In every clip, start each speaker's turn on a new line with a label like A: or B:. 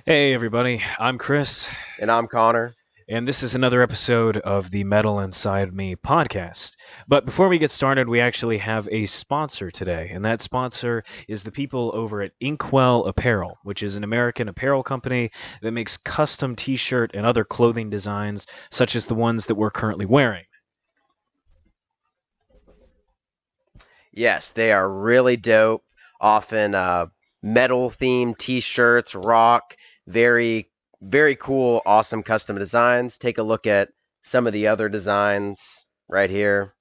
A: Hey everybody, I'm Chris,
B: And I'm Connor.
A: and this is another episode of the Metal Inside Me podcast. But before we get started, we actually have a sponsor today, and that sponsor is the people over at Inkwell Apparel, which is an American apparel company that makes custom t-shirt and other clothing designs, such as the ones that we're currently wearing.
B: Yes, they are really dope. Often metal themed t-shirts, rock, very very cool, awesome custom designs. Take a look at some of the other designs right here.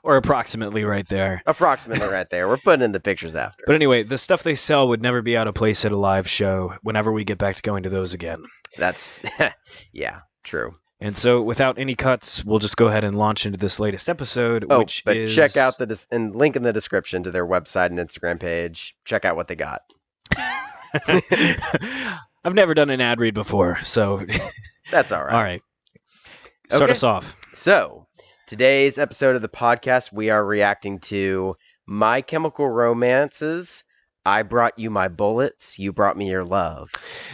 A: Or approximately right there.
B: Approximately right there. We're putting in the pictures after.
A: But anyway, the stuff they sell would never be out of place at a live show whenever we get back to going to those again.
B: That's yeah, true.
A: And so, without any cuts, we'll just go ahead and launch into this latest episode, which
B: but
A: is...
B: check out and link in the description to their website and Instagram page. Check out what they got.
A: I've never done an ad read before, so...
B: That's all right.
A: All right. Start us off.
B: So, today's episode of the podcast, we are reacting to My Chemical Romance's I Brought You My Bullets, You Brought Me Your Love.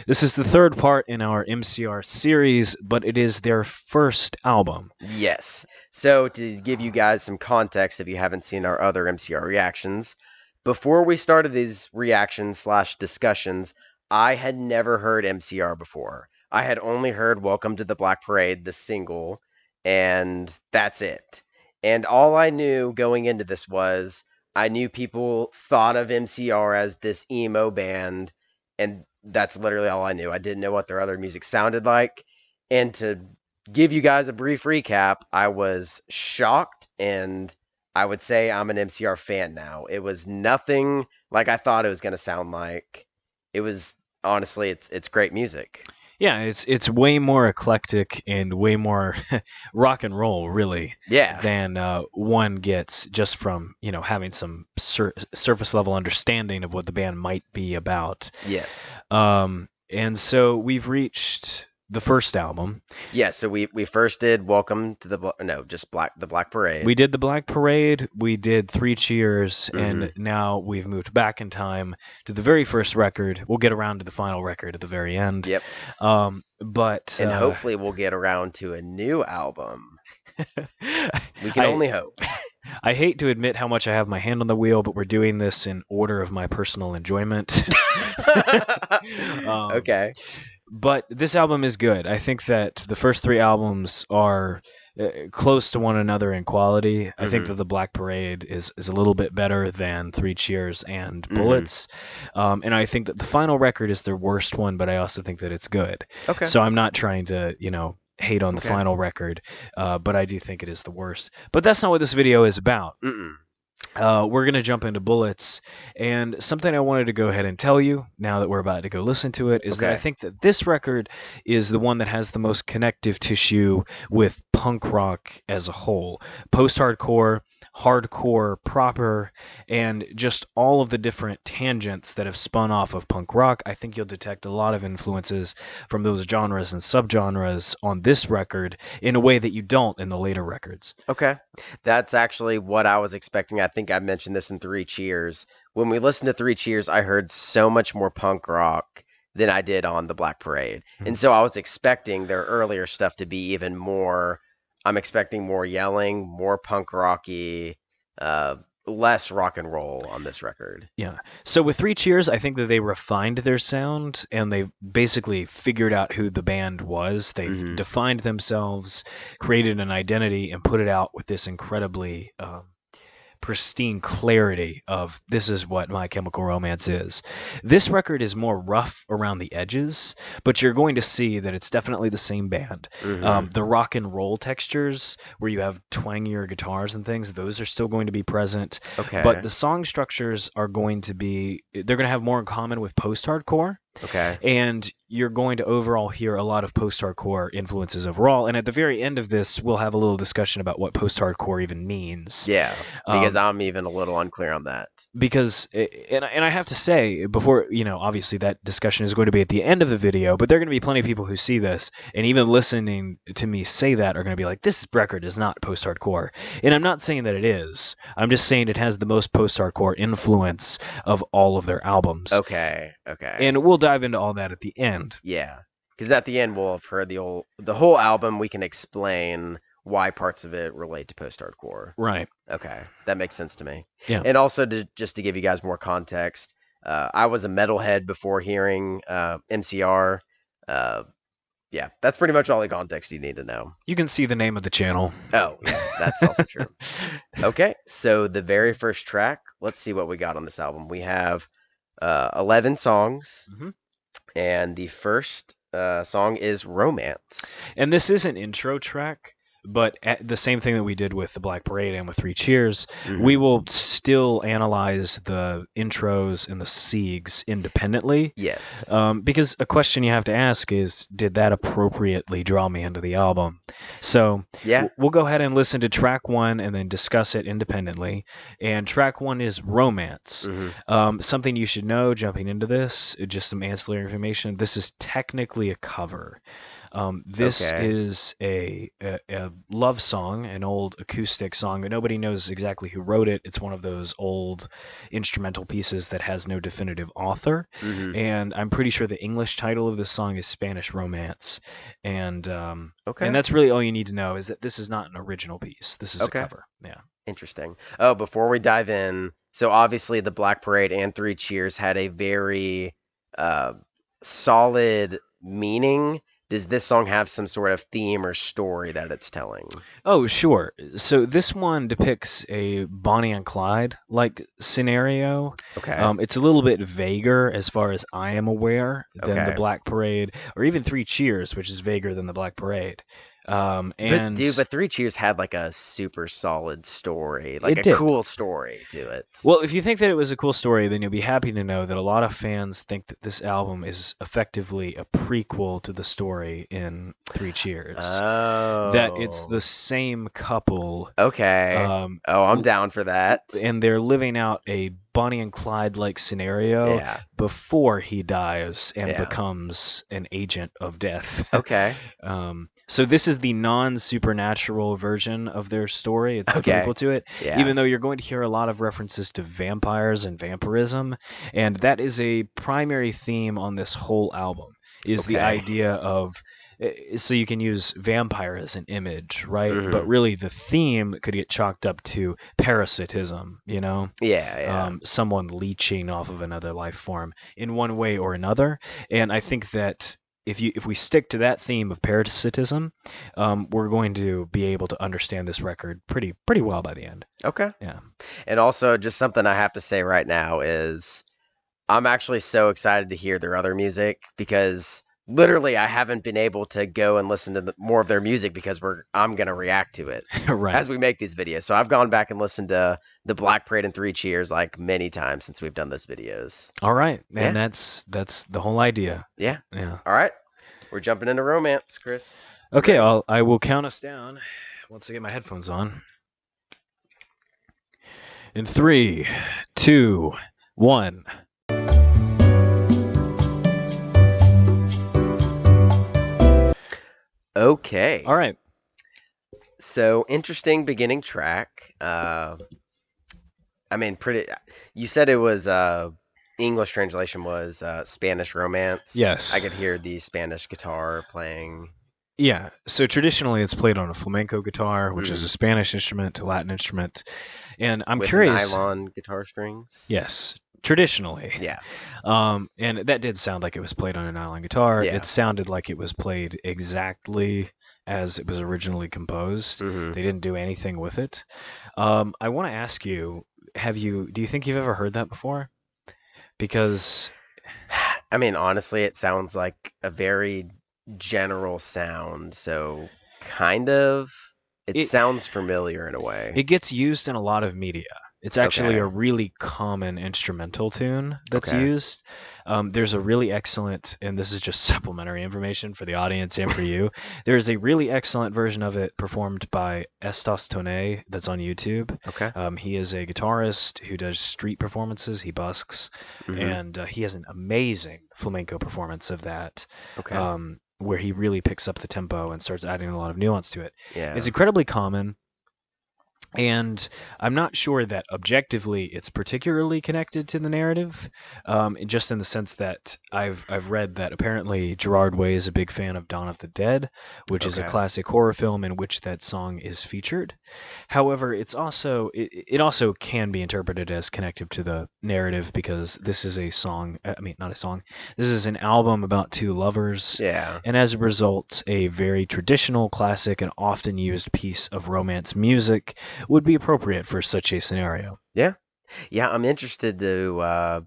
A: This is the third part in our MCR series, but it is their first album.
B: Yes. So, to give you guys some context, if you haven't seen our other MCR reactions, before we started these reactions/discussions, I had never heard MCR before. I had only heard Welcome to the Black Parade, the single, and that's it. And all I knew going into this was I knew people thought of MCR as this emo band, and that's literally all I knew. I didn't know what their other music sounded like. And to give you guys a brief recap, I was shocked, and I would say I'm an MCR fan now. It was nothing like I thought it was going to sound like. It was honestly, it's great music.
A: Yeah, it's way more eclectic and way more rock and roll, really,
B: Yeah.
A: than one gets just from, having some surface level understanding of what the band might be about.
B: Yes.
A: And so we've reached the first album.
B: Yeah, so we first did Welcome to the Black Parade.
A: We did the Black Parade, we did Three Cheers, and now we've moved back in time to the very first record. We'll get around to the final record at the very end.
B: Yep.
A: But
B: hopefully we'll get around to a new album. We can only hope.
A: I hate to admit how much I have my hand on the wheel, but we're doing this in order of my personal enjoyment.
B: Okay.
A: But this album is good. I think that the first three albums are close to one another in quality. I think that the Black Parade is a little bit better than Three Cheers and Bullets. And I think that the final record is their worst one, but I also think that it's good.
B: Okay.
A: So I'm not trying to, hate on the final record, but I do think it is the worst. But that's not what this video is about. We're going to jump into Bullets, and something I wanted to go ahead and tell you now that we're about to go listen to it is that I think that this record is the one that has the most connective tissue with punk rock as a whole. Post-hardcore, hardcore proper, and just all of the different tangents that have spun off of punk rock. I think you'll detect a lot of influences from those genres and subgenres on this record in a way that you don't in the later records.
B: Okay. That's actually what I was expecting. I think I mentioned this in Three Cheers. When we listened to Three Cheers, I heard so much more punk rock than I did on the Black Parade. And so I was expecting their earlier stuff to be even more. I'm expecting more yelling, more punk rocky, less rock and roll on this record.
A: Yeah. So with Three Cheers, I think that they refined their sound and they basically figured out who the band was. They've defined themselves, created an identity, and put it out with this incredibly pristine clarity of this is what My Chemical Romance is. This record is more rough around the edges, but you're going to see that it's definitely the same band. The rock and roll textures where you have twangier guitars and things, those are still going to be present.
B: Okay.
A: But the song structures are going to be, they're going to have more in common with post-hardcore.
B: Okay.
A: And you're going to overall hear a lot of post-hardcore influences overall. And at the very end of this, we'll have a little discussion about what post-hardcore even means.
B: Yeah, because I'm even a little unclear on that.
A: because and I have to say before, obviously that discussion is going to be at the end of the video, but there are going to be plenty of people who see this and even listening to me say that are going to be like, this record is not post-hardcore. And I'm not saying that it is. I'm just saying it has the most post-hardcore influence of all of their albums.
B: Okay.
A: And we'll dive into all that at the end.
B: Yeah, because at the end we'll have heard the whole album. We can explain why parts of it relate to post-hardcore.
A: Right.
B: Okay, that makes sense to me.
A: Yeah.
B: And also, just to give you guys more context, I was a metalhead before hearing MCR. Yeah, that's pretty much all the context you need to know.
A: You can see the name of the channel.
B: Oh, yeah, that's also true. Okay, so the very first track, let's see what we got on this album. We have 11 songs, and the first song is Romance.
A: And this is an intro track, but the same thing that we did with the Black Parade and with Three Cheers, we will still analyze the intros and the Siegs independently.
B: Yes.
A: Because a question you have to ask is, did that appropriately draw me into the album? So
B: yeah,
A: we'll go ahead and listen to track 1 and then discuss it independently. And track 1 is Romance. Something you should know jumping into this, just some ancillary information. This is technically a cover. This is a love song, an old acoustic song, but nobody knows exactly who wrote it. It's one of those old instrumental pieces that has no definitive author. And I'm pretty sure the English title of this song is Spanish Romance. And and that's really all you need to know, is that this is not an original piece. This is a cover. Yeah.
B: Interesting. Oh, before we dive in, so obviously the Black Parade and Three Cheers had a very solid meaning. Does this song have some sort of theme or story that it's telling?
A: Oh, sure. So this one depicts a Bonnie and Clyde-like scenario.
B: Okay.
A: It's a little bit vaguer as far as I am aware than the Black Parade, or even Three Cheers, which is vaguer than the Black Parade.
B: But Three Cheers had like a super solid story, like a cool story to it.
A: Well, if you think that it was a cool story, then you'll be happy to know that a lot of fans think that this album is effectively a prequel to the story in Three Cheers.
B: Oh.
A: That it's the same couple.
B: Okay. I'm down for that.
A: And they're living out a Bonnie and Clyde-like scenario before he dies and becomes an agent of death.
B: Okay.
A: So this is the non-supernatural version of their story. It's the prequel to it, even though you're going to hear a lot of references to vampires and vampirism, and that is a primary theme on this whole album, is the idea of, so you can use vampire as an image, right? But really the theme could get chalked up to parasitism, someone leeching off of another life form in one way or another. And I think that if we stick to that theme of parasitism, we're going to be able to understand this record pretty well by the end.
B: Okay.
A: Yeah.
B: And also, just something I have to say right now is I'm actually so excited to hear their other music, because literally I haven't been able to go and listen to more of their music because I'm going to react to it as we make these videos. So I've gone back and listened to the Black Parade and Three Cheers like many times since we've done those videos.
A: All right. And that's the whole idea.
B: Yeah.
A: Yeah.
B: All right. We're jumping into Romance, Chris.
A: Okay. I will count us down once I get my headphones on. In 3, 2, 1.
B: Okay.
A: All right.
B: So, interesting beginning track. You said it was English translation was Spanish Romance.
A: Yes.
B: I could hear the Spanish guitar playing.
A: Yeah. So traditionally it's played on a flamenco guitar, which is a Spanish instrument to Latin instrument. And I'm curious.
B: Nylon guitar strings.
A: Yes. Traditionally.
B: Yeah.
A: And that did sound like it was played on a nylon guitar.
B: Yeah.
A: It sounded like it was played exactly as it was originally composed. They didn't do anything with it. I want to ask you, do you think you've ever heard that before? Because
B: I mean, honestly, it sounds like a very general sound, so kind of it sounds familiar in a way.
A: It gets used in a lot of media. It's actually a really common instrumental tune that's used. There's a really excellent, and this is just supplementary information for the audience and for you. There's a really excellent version of it performed by Estos Tonne that's on YouTube.
B: Okay.
A: He is a guitarist who does street performances. He busks, and he has an amazing flamenco performance of that.
B: Okay.
A: Where he really picks up the tempo and starts adding a lot of nuance to it.
B: Yeah.
A: It's incredibly common. And I'm not sure that objectively it's particularly connected to the narrative, just in the sense that I've read that apparently Gerard Way is a big fan of Dawn of the Dead, which is a classic horror film in which that song is featured. However, it also can be interpreted as connected to the narrative because this is a song. I mean, not a song. This is an album about two lovers.
B: Yeah.
A: And as a result, a very traditional, classic, and often used piece of romance music would be appropriate for such a scenario.
B: Yeah. I'm interested to.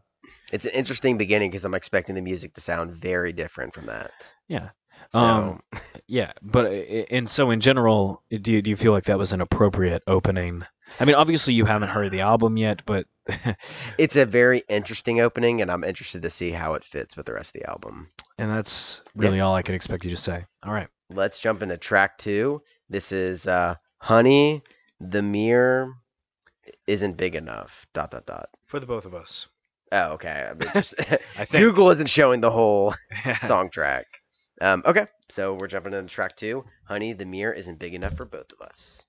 B: It's an interesting beginning because I'm expecting the music to sound very different from that.
A: Yeah.
B: So.
A: Yeah, but and so in general, do you feel like that was an appropriate opening? I mean, obviously you haven't heard the album yet, but
B: it's a very interesting opening, and I'm interested to see how it fits with the rest of the album.
A: And that's really all I could expect you to say. All right.
B: Let's jump into track 2. This is Honey, the Mirror Isn't Big Enough, ...
A: For the both of us.
B: Oh, okay. I mean, just
A: I think
B: Google isn't showing the whole song track. Okay, so we're jumping into track 2. Honey, the Mirror Isn't Big Enough for Both of Us.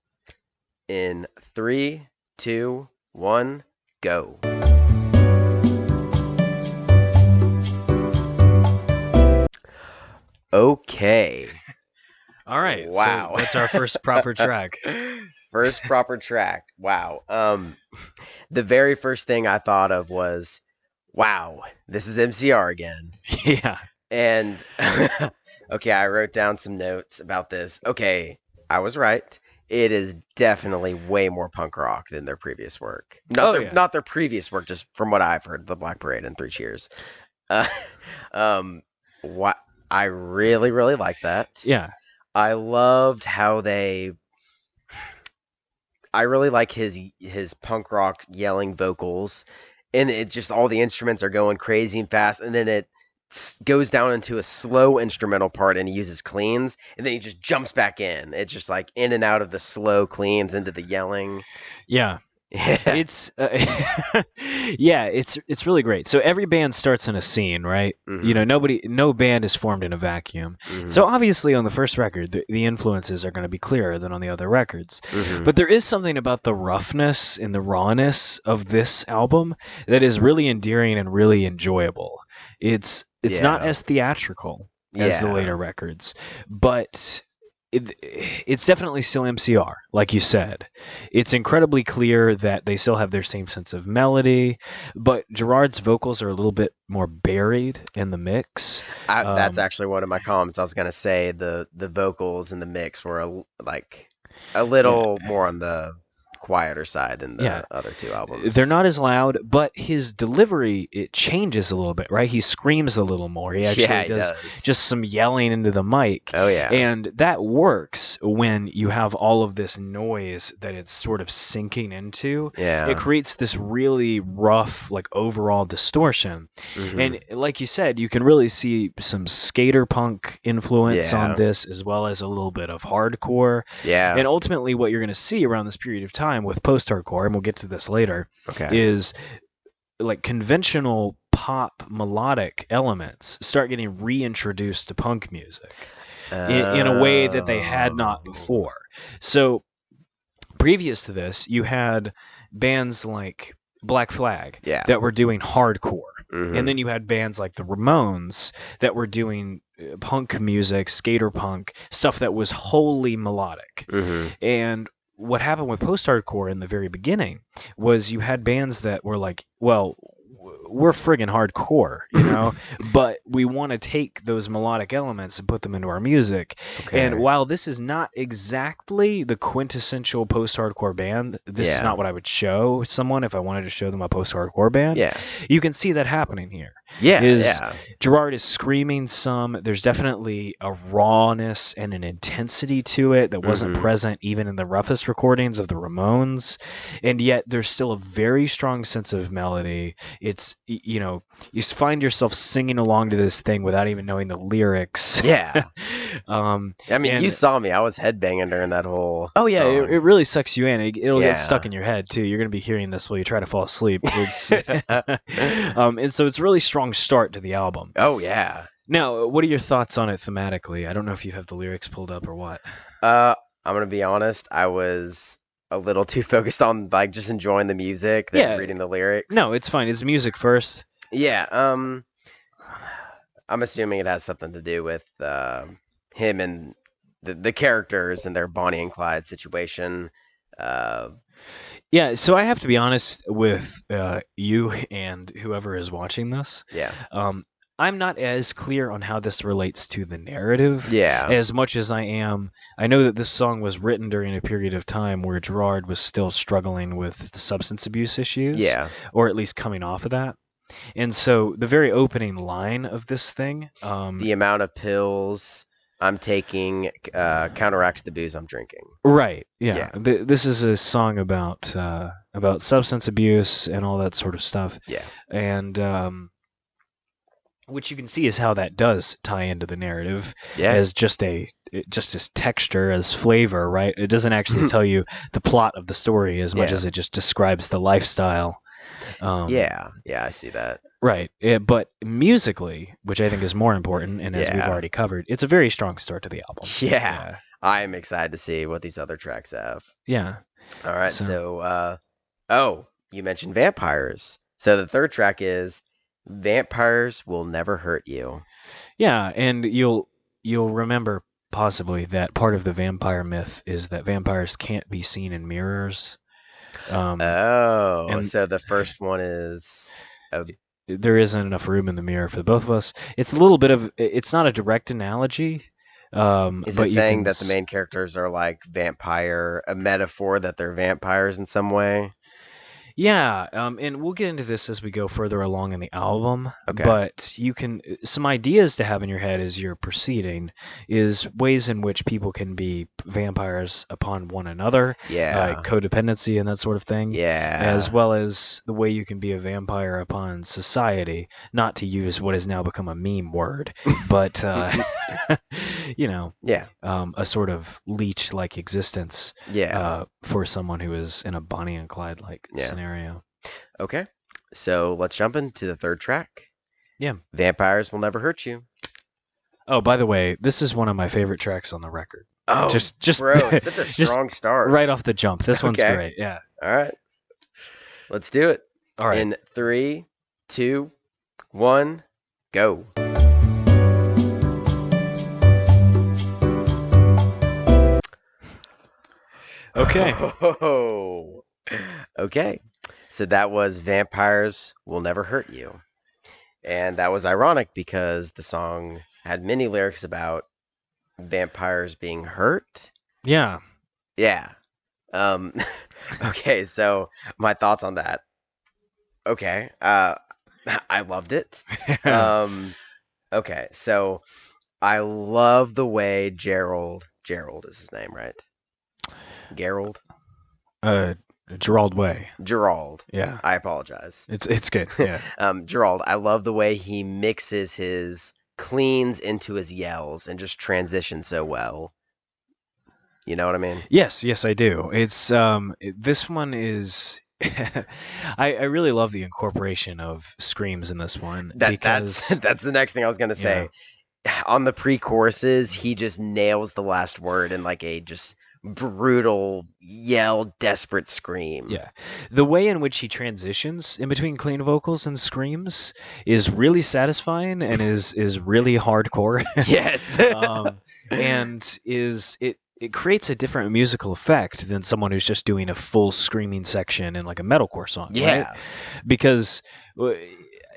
B: In 3, 2, 1, go. Okay.
A: All right.
B: Wow.
A: So that's our first proper track.
B: First proper track. Wow. The very first thing I thought of was, wow, this is MCR again.
A: Yeah.
B: And okay, I wrote down some notes about this. Okay, I was right. It is definitely way more punk rock than their previous work. Not their previous work, just from what I've heard, The Black Parade and 3 Cheers. What I really, really like that.
A: Yeah.
B: I loved how I really like his punk rock yelling vocals, and it just all the instruments are going crazy and fast, and then it goes down into a slow instrumental part, and he uses cleans, and then he just jumps back in. It's just like in and out of the slow cleans into the yelling.
A: Yeah. It's it's really great. So every band starts in a scene, right?
B: Mm-hmm.
A: You know, no band is formed in a vacuum.
B: Mm-hmm.
A: So obviously on the first record, the influences are going to be clearer than on the other records.
B: Mm-hmm.
A: But there is something about the roughness and the rawness of this album that is really endearing and really enjoyable. It's not as theatrical as the later records, but it's definitely still MCR, like you said. It's incredibly clear that they still have their same sense of melody, but Gerard's vocals are a little bit more buried in the mix.
B: That's actually one of my comments. I was gonna say the vocals in the mix were a little more on the quieter side than the other 2 albums.
A: They're not as loud, but his delivery, it changes a little bit, right? He screams a little more. He actually does just some yelling into the mic.
B: Oh, yeah.
A: And that works when you have all of this noise that it's sort of sinking into.
B: Yeah.
A: It creates this really rough, like, overall distortion.
B: Mm-hmm.
A: And like you said, you can really see some skater punk influence on this, as well as a little bit of hardcore.
B: Yeah.
A: And ultimately what you're going to see around this period of time with post-hardcore, and we'll get to this later, is like conventional pop melodic elements start getting reintroduced to punk music in a way that they had not before. So previous to this, you had bands like Black Flag that were doing hardcore. Mm-hmm. And then you had bands like the Ramones that were doing punk music, skater punk, stuff that was wholly melodic.
B: Mm-hmm.
A: And what happened with post-hardcore in the very beginning was you had bands that were like, well, we're friggin' hardcore, you know, but we want to take those melodic elements and put them into our music. Okay. And while this is not exactly the quintessential post-hardcore band, this is not what I would show someone if I wanted to show them a post-hardcore band.
B: Yeah.
A: You can see that happening here.
B: Yeah.
A: Gerard is screaming some. There's definitely a rawness and an intensity to it that wasn't present even in the roughest recordings of the Ramones. And yet there's still a very strong sense of melody. It's, you find yourself singing along to this thing without even knowing the lyrics.
B: Yeah.
A: I
B: mean, you saw me. I was headbanging during that whole
A: Oh, yeah,
B: song.
A: it really sucks you in. It'll get stuck in your head, too. You're going to be hearing this while you try to fall asleep. It's, and so it's a really strong start to the album.
B: Oh, yeah.
A: Now, what are your thoughts on it thematically? I don't know if you have the lyrics pulled up or what.
B: I'm going to be honest. I was a little too focused on, like, just enjoying the music than reading the lyrics.
A: No, it's fine. It's music first.
B: Yeah. I'm assuming it has something to do with him and the characters and their Bonnie and Clyde situation.
A: Yeah, so I have to be honest with you and whoever is watching this.
B: Yeah.
A: I'm not as clear on how this relates to the narrative as much as I am. I know that this song was written during a period of time where Gerard was still struggling with the substance abuse issues.
B: Yeah.
A: Or at least coming off of that. And so the very opening line of this thing...
B: the amount of pills I'm taking counteracts the booze I'm drinking.
A: Right, yeah. This is a song about substance abuse and all that sort of stuff.
B: Yeah.
A: And... which you can see is how that does tie into the narrative as just as texture, as flavor, right? It doesn't actually tell you the plot of the story as much as it just describes the lifestyle.
B: Yeah, I see that.
A: Right, but musically, which I think is more important, and as we've already covered, it's a very strong start to the album.
B: Yeah. I'm excited to see what these other tracks have.
A: Yeah.
B: All right, so you mentioned vampires. So the third track is Vampires Will Never Hurt You.
A: Yeah, and you'll remember possibly that part of the vampire myth is that vampires can't be seen in mirrors.
B: So the first one is...
A: there isn't enough room in the mirror for both of us. It's a little bit of... It's not a direct analogy.
B: Is it saying that the main characters are like vampire, a metaphor that they're vampires in some way?
A: Yeah, and we'll get into this as we go further along in the album.
B: Okay.
A: But some ideas to have in your head as you're proceeding is ways in which people can be vampires upon one another.
B: Yeah.
A: Like codependency and that sort of thing.
B: Yeah.
A: As well as the way you can be a vampire upon society. Not to use what has now become a meme word, but,
B: Yeah.
A: A sort of leech-like existence.
B: Yeah.
A: For someone who is in a Bonnie and Clyde-like scenario.
B: Okay, so let's jump into the third track.
A: Yeah.
B: Vampires Will Never Hurt You.
A: Oh, by the way, this is one of my favorite tracks on the record.
B: Oh,
A: just
B: bro, such a strong start.
A: Right off the jump. This one's great, yeah.
B: All right, let's do it.
A: All right.
B: In 3, 2, 1, go.
A: Okay.
B: Oh. Okay, so that was Vampires Will Never Hurt You. And that was ironic because the song had many lyrics about vampires being hurt.
A: Yeah.
B: Yeah. Okay, so my thoughts on that. Okay, I loved it. Okay, so I love the way Gerald is his name, right? Gerald?
A: Gerald Way.
B: Gerald.
A: Yeah.
B: I apologize.
A: It's good. Yeah.
B: Gerald, I love the way he mixes his cleans into his yells and just transitions so well. You know what I mean?
A: Yes, I do. It's this one is I really love the incorporation of screams in this one.
B: That's the next thing I was gonna say. Yeah. On the pre-choruses, he just nails the last word in like a just brutal yell, desperate scream.
A: Yeah. The way in which he transitions in between clean vocals and screams is really satisfying and is really hardcore.
B: Yes.
A: And it creates a different musical effect than someone who's just doing a full screaming section in like a metalcore song, right? Because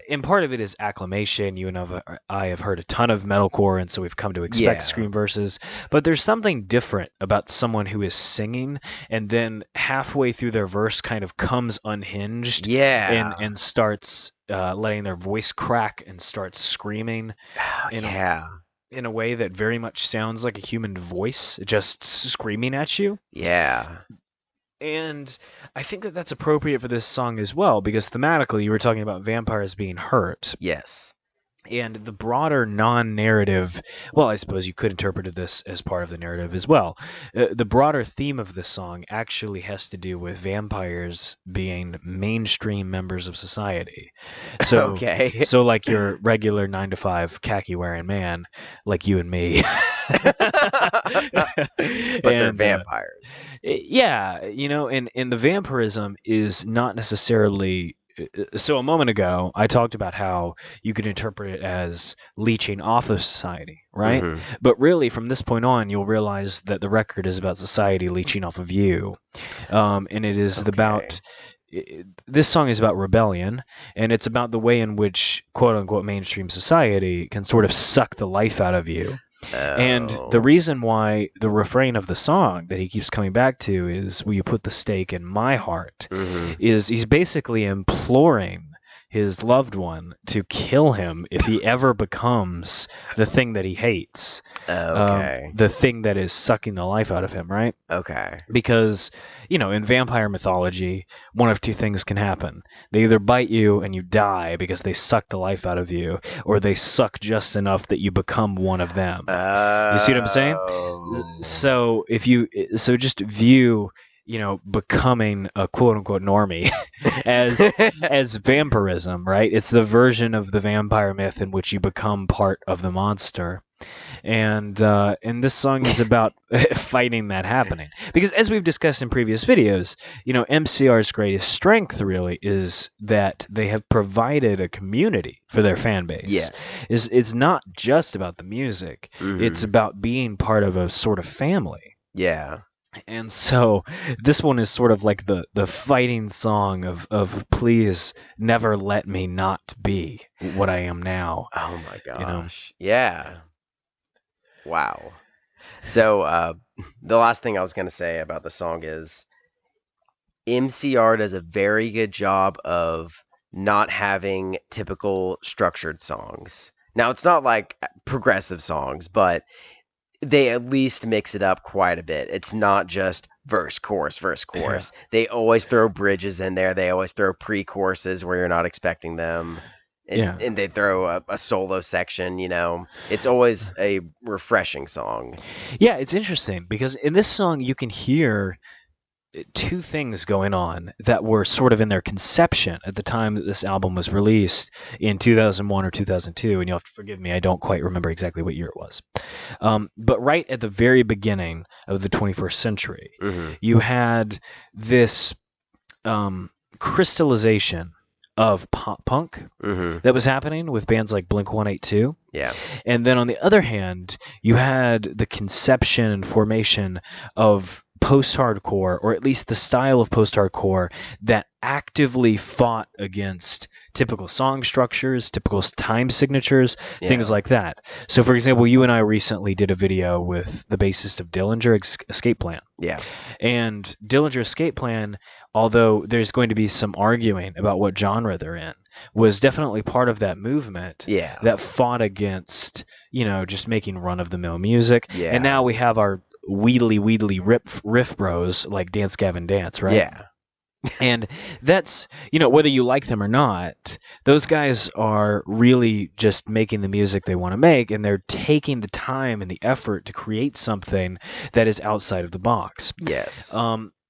A: and part of it is acclamation. You and I have heard a ton of metalcore, and so we've come to expect scream verses. But there's something different about someone who is singing, and then halfway through their verse kind of comes unhinged, and starts letting their voice crack and start screaming in
B: Yeah.
A: in a way that very much sounds like a human voice just screaming at you.
B: Yeah.
A: And I think that that's appropriate for this song as well, because thematically you were talking about vampires being hurt.
B: Yes.
A: And the broader non-narrative, well, I suppose you could interpret this as part of the narrative as well. The broader theme of this song actually has to do with vampires being mainstream members of society. So,
B: Okay.
A: so like your regular 9 to 5 khaki wearing man, like you and me.
B: But they're
A: And
B: vampires.
A: yeah, and the vampirism is not necessarily. So a moment ago, I talked about how you could interpret it as leeching off of society, right?
B: Mhm.
A: But really, from this point on, you'll realize that the record is about society leeching off of you, and it is about. This song is about rebellion, and it's about the way in which "quote unquote" mainstream society can sort of suck the life out of you. And the
B: Oh.
A: reason why the refrain of the song that he keeps coming back to is, "Will you put the stake in my heart?"
B: Mhm.
A: is he's basically imploring his loved one to kill him if he ever becomes the thing that he hates,
B: Okay.
A: the thing that is sucking the life out of him, right?
B: Okay.
A: Because, in vampire mythology, one of two things can happen. They either bite you and you die because they suck the life out of you, or they suck just enough that you become one of them. You see what I'm saying?
B: Oh.
A: So just view, becoming a quote unquote normie as vampirism, right? It's the version of the vampire myth in which you become part of the monster. And this song is about fighting that happening, because as we've discussed in previous videos, MCR's greatest strength really is that they have provided a community for their fan base.
B: Yes.
A: It's not just about the music. It's
B: Mhm.
A: about being part of a sort of family.
B: Yeah.
A: And so this one is sort of like the fighting song of please never let me not be what I am now.
B: Oh my
A: You know.
B: gosh. Yeah. Wow. So, the last thing I was going to say about the song is MCR does a very good job of not having typical structured songs. Now, it's not like progressive songs, but they at least mix it up quite a bit. It's not just verse, chorus, verse, chorus. They always throw bridges in there. They always throw pre-choruses where you're not expecting them. And they throw a solo section, It's always a refreshing song.
A: Yeah, it's interesting because in this song you can hear two things going on that were sort of in their conception at the time that this album was released in 2001 or 2002, and you'll have to forgive me, I don't quite remember exactly what year it was. But right at the very beginning of the 21st century,
B: Mm-hmm.
A: you had this crystallization of pop punk
B: Mm-hmm.
A: that was happening with bands like Blink 182.
B: Yeah.
A: And then on the other hand, you had the conception and formation of post-hardcore, or at least the style of post-hardcore that actively fought against typical song structures, typical time signatures, things like that. So, for example, you and I recently did a video with the bassist of Dillinger Escape Plan.
B: Yeah.
A: And Dillinger Escape Plan, although there's going to be some arguing about what genre they're in, was definitely part of that movement that fought against, just making run-of-the-mill music.
B: Yeah.
A: And now we have our wheedly riff bros like Dance Gavin Dance, right?
B: Yeah.
A: And that's, whether you like them or not, those guys are really just making the music they want to make, and they're taking the time and the effort to create something that is outside of the box.
B: Yes.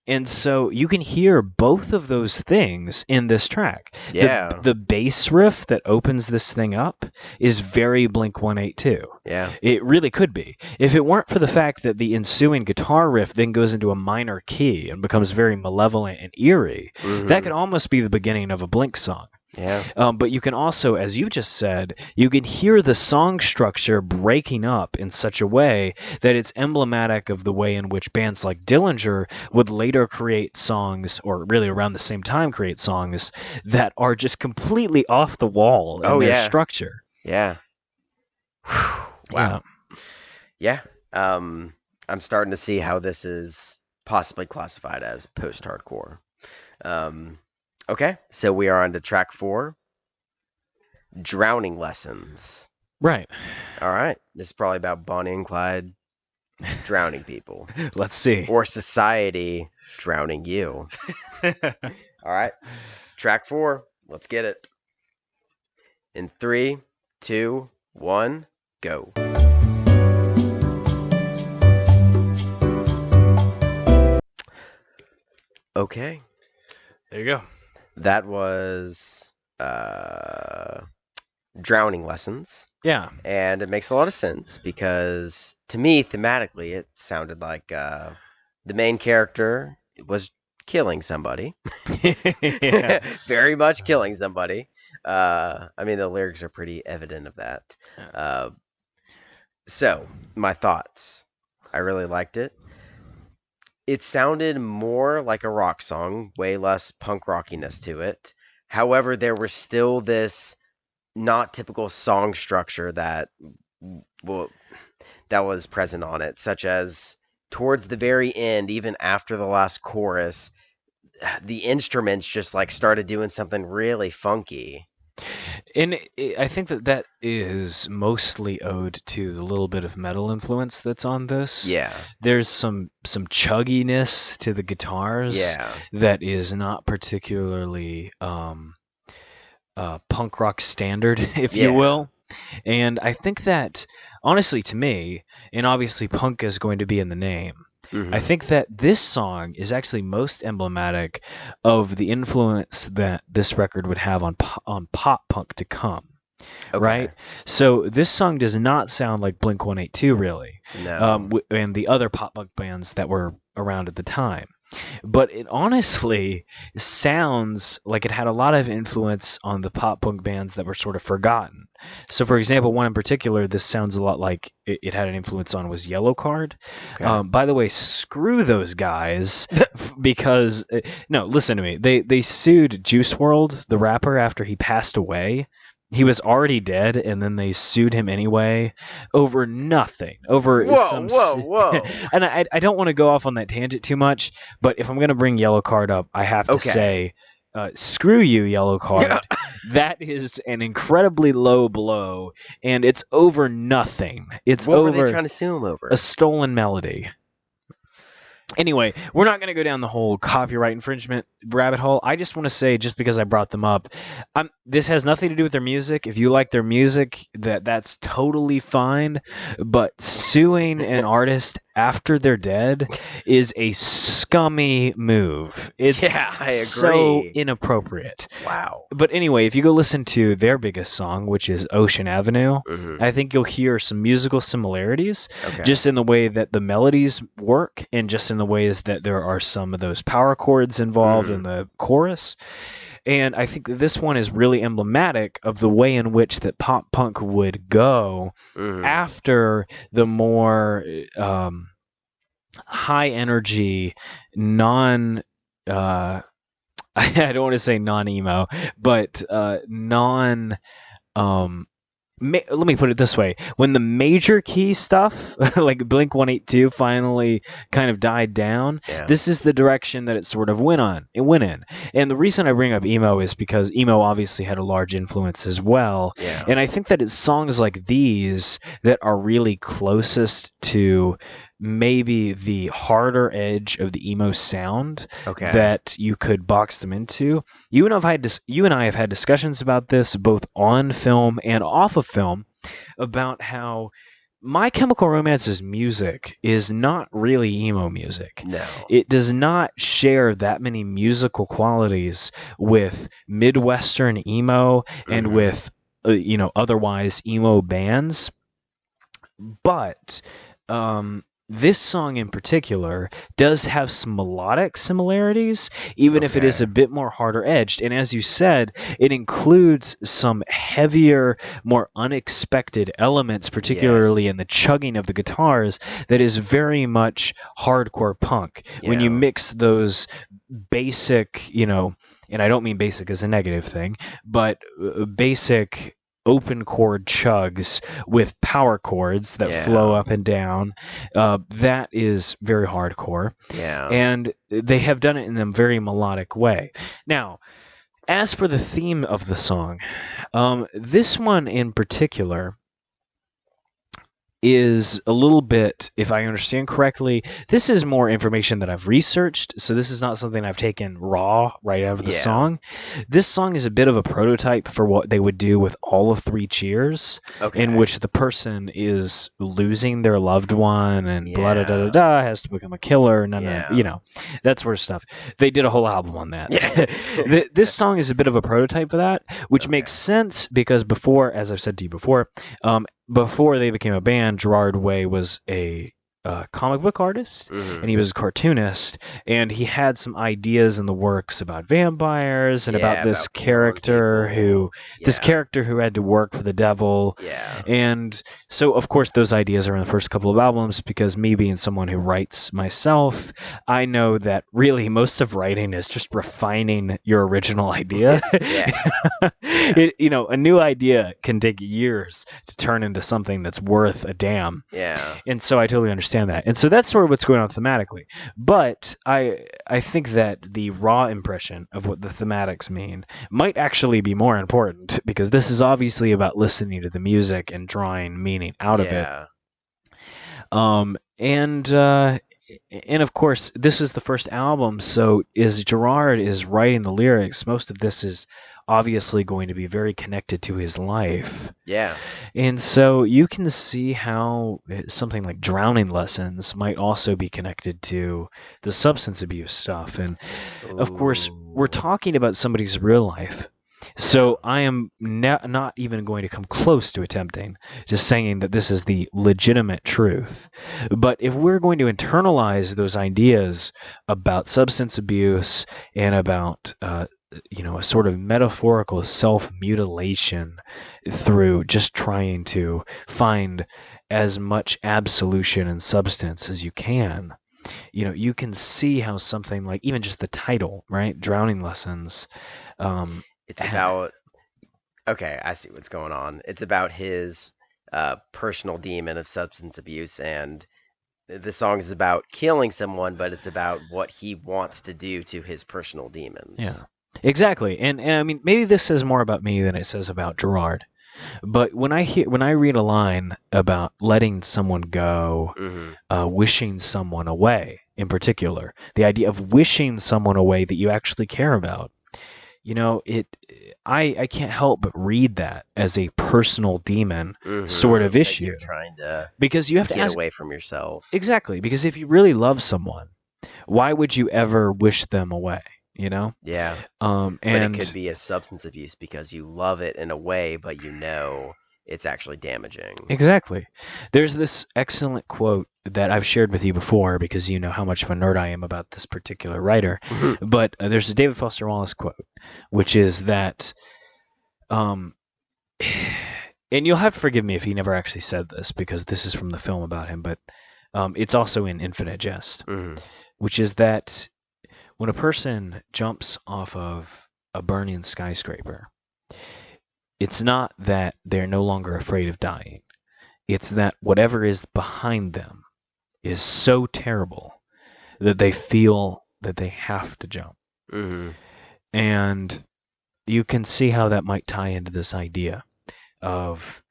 A: And so you can hear both of those things in this track.
B: Yeah.
A: The bass riff that opens this thing up is very Blink 182.
B: Yeah.
A: It really could be. If it weren't for the fact that the ensuing guitar riff then goes into a minor key and becomes very malevolent and eerie, that could almost be the beginning of a Blink song.
B: Yeah.
A: But you can also, as you just said, you can hear the song structure breaking up in such a way that it's emblematic of the way in which bands like Dillinger would later create songs, or really around the same time create songs, that are just completely off the wall in their structure.
B: Yeah. Wow. Yeah. I'm starting to see how this is possibly classified as post-hardcore. Okay, so we are on to track 4. Drowning Lessons.
A: Right.
B: All right. This is probably about Bonnie and Clyde drowning people.
A: Let's see.
B: Or society drowning you. All right. Track 4. Let's get it. In 3, 2, 1, go. Okay.
A: There you go.
B: That was Drowning Lessons.
A: Yeah.
B: And it makes a lot of sense because, to me, thematically, it sounded like the main character was killing somebody. Very much killing somebody. I mean, the lyrics are pretty evident of that. So, my thoughts. I really liked it. It sounded more like a rock song, way less punk rockiness to it. However, there was still this not typical song structure that was present on it, such as towards the very end, even after the last chorus, the instruments just like started doing something really funky.
A: And I think that is mostly owed to the little bit of metal influence that's on this.
B: Yeah.
A: There's some chugginess to the guitars that is not particularly punk rock standard, if you will. And I think that, honestly, to me, and obviously punk is going to be in the name, I think that this song is actually most emblematic of the influence that this record would have on pop punk to come. Okay. Right? So this song does not sound like Blink-182, really.
B: No.
A: And the other pop punk bands that were around at the time. But it honestly sounds like it had a lot of influence on the pop punk bands that were sort of forgotten. So, for example, one in particular, this sounds a lot like it had an influence on was Yellowcard. Okay. By the way, screw those guys because no, listen to me. They sued Juice WRLD, the rapper, after he passed away. He was already dead, and then they sued him anyway over nothing.
B: Whoa.
A: And I don't want to go off on that tangent too much, but if I'm going to bring Yellowcard up, I have to say, screw you, Yellowcard. That is an incredibly low blow, and it's over nothing. It's
B: what
A: over
B: were they trying to sue him over?
A: A stolen melody. Anyway, we're not going to go down the whole copyright infringement rabbit hole. I just want to say, just because I brought them up, this has nothing to do with their music. If you like their music, that's totally fine. But suing an artist after they're dead is a scummy move. It's
B: I agree.
A: So inappropriate.
B: Wow.
A: But anyway, if you go listen to their biggest song, which is Ocean Avenue, I think you'll hear some musical similarities, just in the way that the melodies work and just in the ways that there are some of those power chords involved in the chorus. And I think that this one is really emblematic of the way in which that pop punk would go after the more high energy, I don't want to say non-emo, but let me put it this way. When the major key stuff, like Blink-182, finally kind of died down, this is the direction that it sort of went in. And the reason I bring up emo is because emo obviously had a large influence as well. Yeah. And I think that it's songs like these that are really closest to maybe the harder edge of the emo sound that you could box them into. You and I have had discussions about this both on film and off of film about how My Chemical Romance's music is not really emo music.
B: No.
A: It does not share that many musical qualities with Midwestern emo and with otherwise emo bands. But this song in particular does have some melodic similarities, even if it is a bit more harder edged. And as you said, it includes some heavier, more unexpected elements, particularly in the chugging of the guitars, that is very much hardcore punk. When you mix those basic, and I don't mean basic as a negative thing, but basic open chord chugs with power chords that flow up and down, that is very hardcore. And they have done it in a very melodic way. Now, As for the theme of the song, this one in particular is a little bit, if I understand correctly, this is more information that I've researched, so this is not something I've taken raw right out of the song. This song is a bit of a prototype for what they would do with all of Three Cheers, in which the person is losing their loved one and blah da da da da has to become a killer, that sort of stuff. They did a whole album on that. This song is a bit of a prototype for that, which makes sense because before, as I've said to you before they became a band, Gerard Way was a comic book artist, and he was a cartoonist, and he had some ideas in the works about vampires and about this character who had to work for the devil. And so, of course, those ideas are in the first couple of albums, because me being someone who writes myself, I know that really most of writing is just refining your original idea. A new idea can take years to turn into something that's worth a damn. And so I totally understand that. And so that's sort of what's going on thematically. But I think that the raw impression of what the thematics mean might actually be more important, because this is obviously about listening to the music and drawing meaning out of it. And of course, this is the first album, so as Gerard is writing the lyrics, most of this is obviously going to be very connected to his life. And so you can see how something like Drowning Lessons might also be connected to the substance abuse stuff. And of course, we're talking about somebody's real life. So I am not even going to come close to attempting to saying that this is the legitimate truth. But if we're going to internalize those ideas about substance abuse and about a sort of metaphorical self-mutilation through just trying to find as much absolution and substance as you can, you can see how something like even just the title, right? Drowning Lessons.
B: It's about... Okay, I see what's going on. It's about his personal demon of substance abuse, and the song is about killing someone, but it's about what he wants to do to his personal demons.
A: Yeah. Exactly, and I mean, maybe this says more about me than it says about Gerard. But when I read a line about letting someone go, wishing someone away, in particular, the idea of wishing someone away that you actually care about, I can't help but read that as a personal demon sort of issue.
B: You're trying to
A: because you have to
B: get away from yourself.
A: Exactly, because if you really love someone, why would you ever wish them away?
B: Yeah.
A: And
B: but it could be a substance abuse because you love it in a way, but it's actually damaging.
A: Exactly. There's this excellent quote that I've shared with you before, because you know how much of a nerd I am about this particular writer. But there's a David Foster Wallace quote, which is that, and you'll have to forgive me if he never actually said this, because this is from the film about him, but it's also in Infinite Jest, which is that when a person jumps off of a burning skyscraper, it's not that they're no longer afraid of dying. It's that whatever is behind them is so terrible that they feel that they have to jump. And you can see how that might tie into this idea of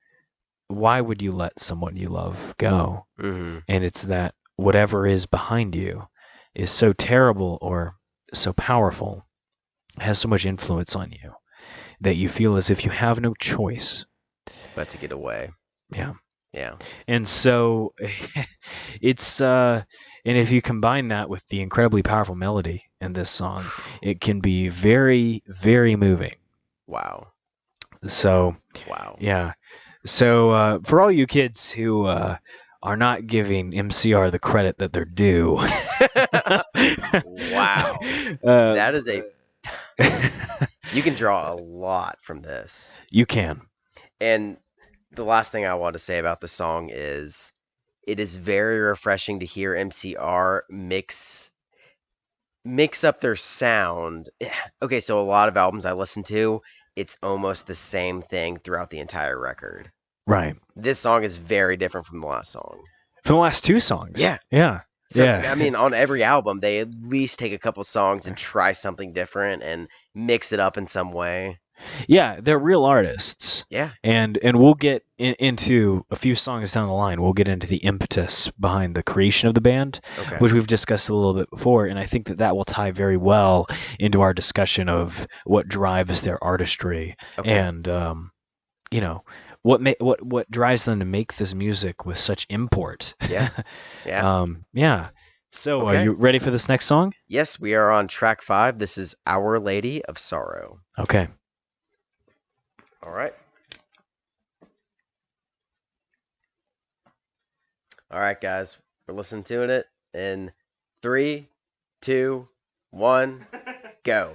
A: why would you let someone you love go? And it's that whatever is behind you is so terrible or so powerful, has so much influence on you, that you feel as if you have no choice
B: but to get away.
A: Yeah.
B: Yeah.
A: And so it's and if you combine that with the incredibly powerful melody in this song, it can be very, very moving.
B: Wow.
A: So yeah. So for all you kids who are not giving MCR the credit that they're due.
B: Wow. That is you can draw a lot from this.
A: You can.
B: And the last thing I want to say about the song is it is very refreshing to hear MCR mix up their sound. Okay, so a lot of albums I listen to, it's almost the same thing throughout the entire record.
A: Right.
B: This song is very different from the last song.
A: From the last two songs?
B: Yeah.
A: Yeah.
B: So, I mean, on every album, they at least take a couple songs and try something different, and mix it up in some way.
A: Yeah, they're real artists.
B: Yeah.
A: And we'll get into a few songs down the line. We'll get into the impetus behind the creation of the band,
B: Okay.
A: which we've discussed a little bit before, and I think that will tie very well into our discussion of what drives their artistry and what drives them to make this music with such import.
B: Yeah. Yeah.
A: Yeah. So,
B: Okay.
A: are you ready for this next song?
B: Yes, we are on track 5. This is Our Lady of Sorrow.
A: Okay.
B: All right. All right, guys. We're listening to it in 3, 2, 1, go.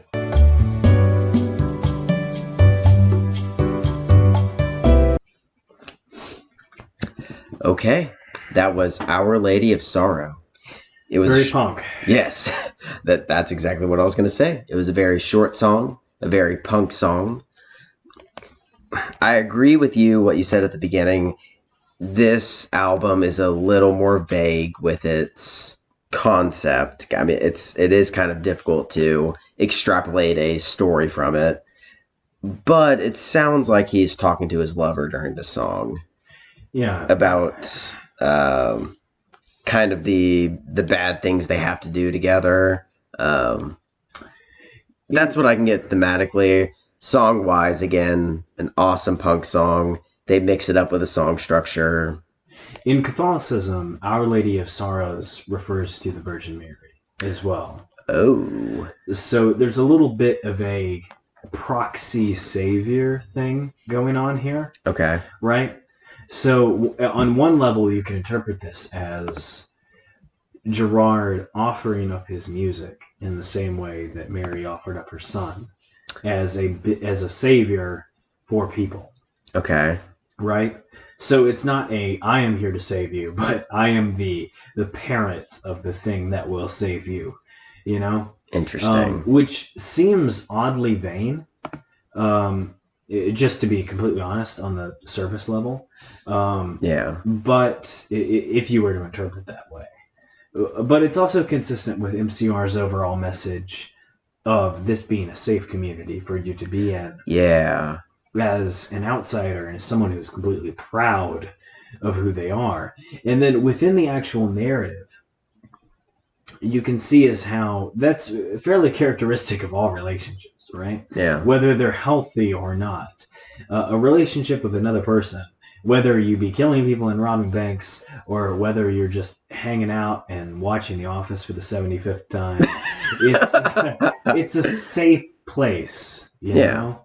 B: Okay, that was Our Lady of Sorrow. It was
A: very punk.
B: Yes, that's exactly what I was going to say. It was a very short song, a very punk song. I agree with you what you said at the beginning. This album is a little more vague with its concept. I mean, it is kind of difficult to extrapolate a story from it. But it sounds like he's talking to his lover during the song.
A: Yeah.
B: About kind of the bad things they have to do together. That's what I can get thematically. Song-wise, again, an awesome punk song. They mix it up with a song structure.
A: In Catholicism, Our Lady of Sorrows refers to the Virgin Mary as well.
B: Oh.
A: So there's a little bit of a proxy savior thing going on here.
B: Okay.
A: Right? So on one level, you can interpret this as Gerard offering up his music in the same way that Mary offered up her son as a savior for people.
B: Okay.
A: Right? So it's not I am here to save you, but I am the parent of the thing that will save you. You know?
B: Interesting.
A: Which seems oddly vain. Just to be completely honest, on the surface level.
B: Yeah.
A: But if you were to interpret that way. But it's also consistent with MCR's overall message of this being a safe community for you to be in.
B: Yeah.
A: As an outsider and as someone who's completely proud of who they are. And then within the actual narrative, you can see as how that's fairly characteristic of all relationships, right?
B: Yeah.
A: Whether they're healthy or not. A relationship with another person, whether you be killing people and robbing banks, or whether you're just hanging out and watching The Office for the 75th time, it's a safe place, you know?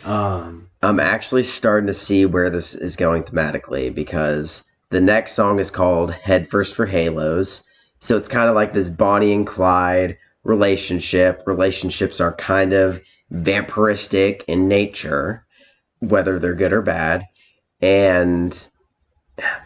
B: I'm actually starting to see where this is going thematically, because the next song is called Headfirst for Halos. So it's kind of like this Bonnie and Clyde relationship. Relationships are kind of vampiristic in nature, whether they're good or bad. And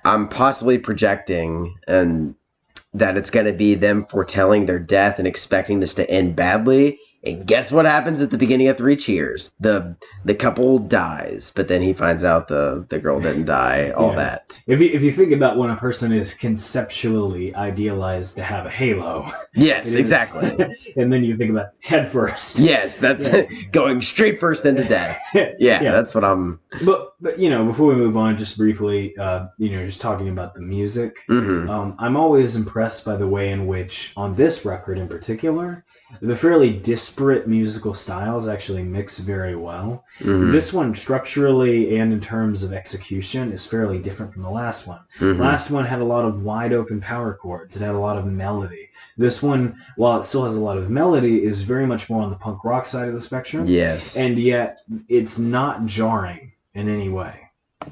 B: I'm possibly projecting that it's going to be them foretelling their death and expecting this to end badly. And guess what happens at the beginning of Three Cheers? The couple dies, but then he finds out the girl didn't die, all that.
A: If you think about when a person is conceptually idealized to have a halo.
B: Yes, exactly.
A: And then you think about head first.
B: Yes, that's going straight first into death. Yeah, that's what I'm...
A: But before we move on, just briefly, just talking about the music, I'm always impressed by the way in which, on this record in particular, the fairly disparate musical styles actually mix very well. This one, structurally and in terms of execution, is fairly different from the last one. Last one had a lot of wide open power chords. It had a lot of melody. This one, while it still has a lot of melody, is very much more on the punk rock side of the spectrum.
B: Yes.
A: And yet, it's not jarring in any way.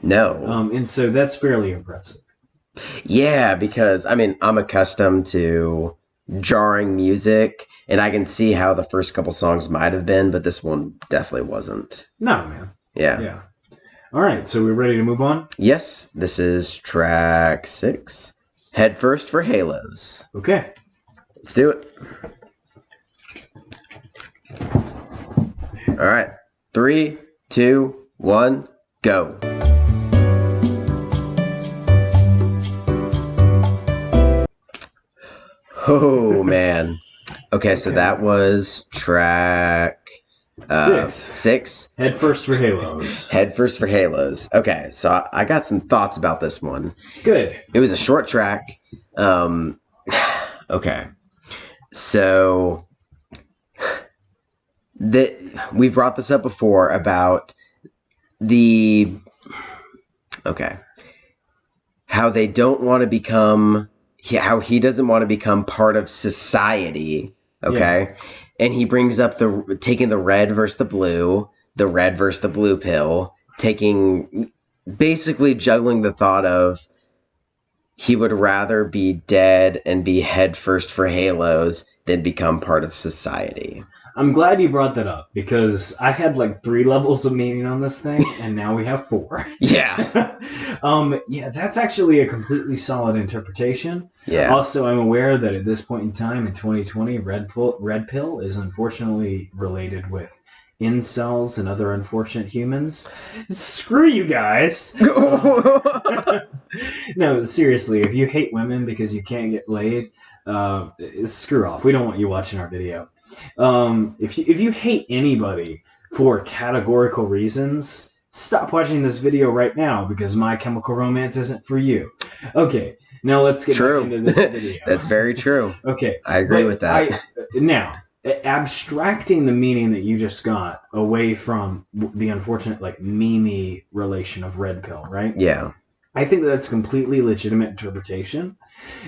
B: No.
A: And so that's fairly impressive.
B: Yeah, because, I'm accustomed to jarring music, and I can see how the first couple songs might have been, but this one definitely wasn't.
A: No, man.
B: Yeah.
A: All right, so we're ready to move on?
B: Yes, this is track 6, Headfirst for Halos.
A: Okay.
B: Let's do it. All right, 3, 2, 1, go. Oh, man. Okay, so that was track 6.
A: Headfirst for Halos.
B: Headfirst for Halos. Okay, so I got some thoughts about this one.
A: Good.
B: It was a short track. Okay. So we brought this up before about how they don't want to become, how he doesn't want to become part of society. Okay. Yeah. And he brings up taking the red versus the red versus the blue pill, basically juggling the thought of he would rather be dead and be headfirst for Halos than become part of society.
A: I'm glad you brought that up because I had like 3 levels of meaning on this thing, and now we have 4.
B: Yeah.
A: Yeah, that's actually a completely solid interpretation.
B: Yeah.
A: Also, I'm aware that at this point in time in 2020, red pill is unfortunately related with incels and other unfortunate humans. Screw you guys. No, seriously, if you hate women because you can't get laid, screw off. We don't want you watching our video. If you hate anybody for categorical reasons, stop watching this video right now because My Chemical Romance isn't for you. Okay, now let's get back into this video.
B: That's very true.
A: Okay,
B: I agree with that.
A: Now, abstracting the meaning that you just got away from the unfortunate meme relation of red pill, right?
B: Yeah.
A: I think that's completely legitimate interpretation.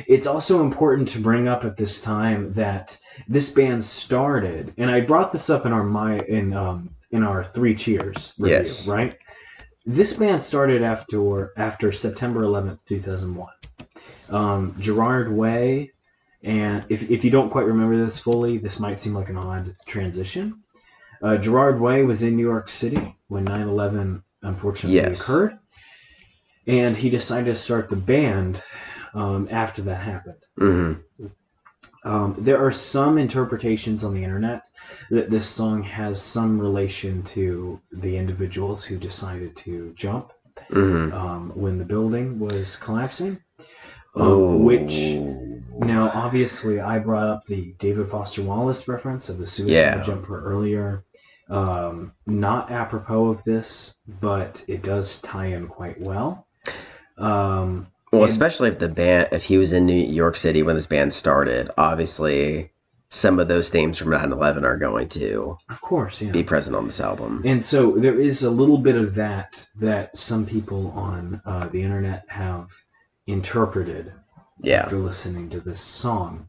A: It's also important to bring up at this time that this band started, and I brought this up in our 3 Cheers review,
B: yes.
A: Right? This band started after September 11th, 2001. Gerard Way, and if you don't quite remember this fully, this might seem like an odd transition. Gerard Way was in New York City when 9/11 unfortunately occurred. And he decided to start the band after that happened.
B: Mm-hmm.
A: There are some interpretations on the internet that this song has some relation to the individuals who decided to jump when the building was collapsing. Which, now obviously I brought up the David Foster Wallace reference of the suicide jumper earlier. Not apropos of this, but it does tie in quite well.
B: Especially if he was in New York City when this band started, obviously some of those themes from 9/11 are going to,
A: of course,
B: be present on this album.
A: And so there is a little bit of that some people on the internet have interpreted after listening to this song.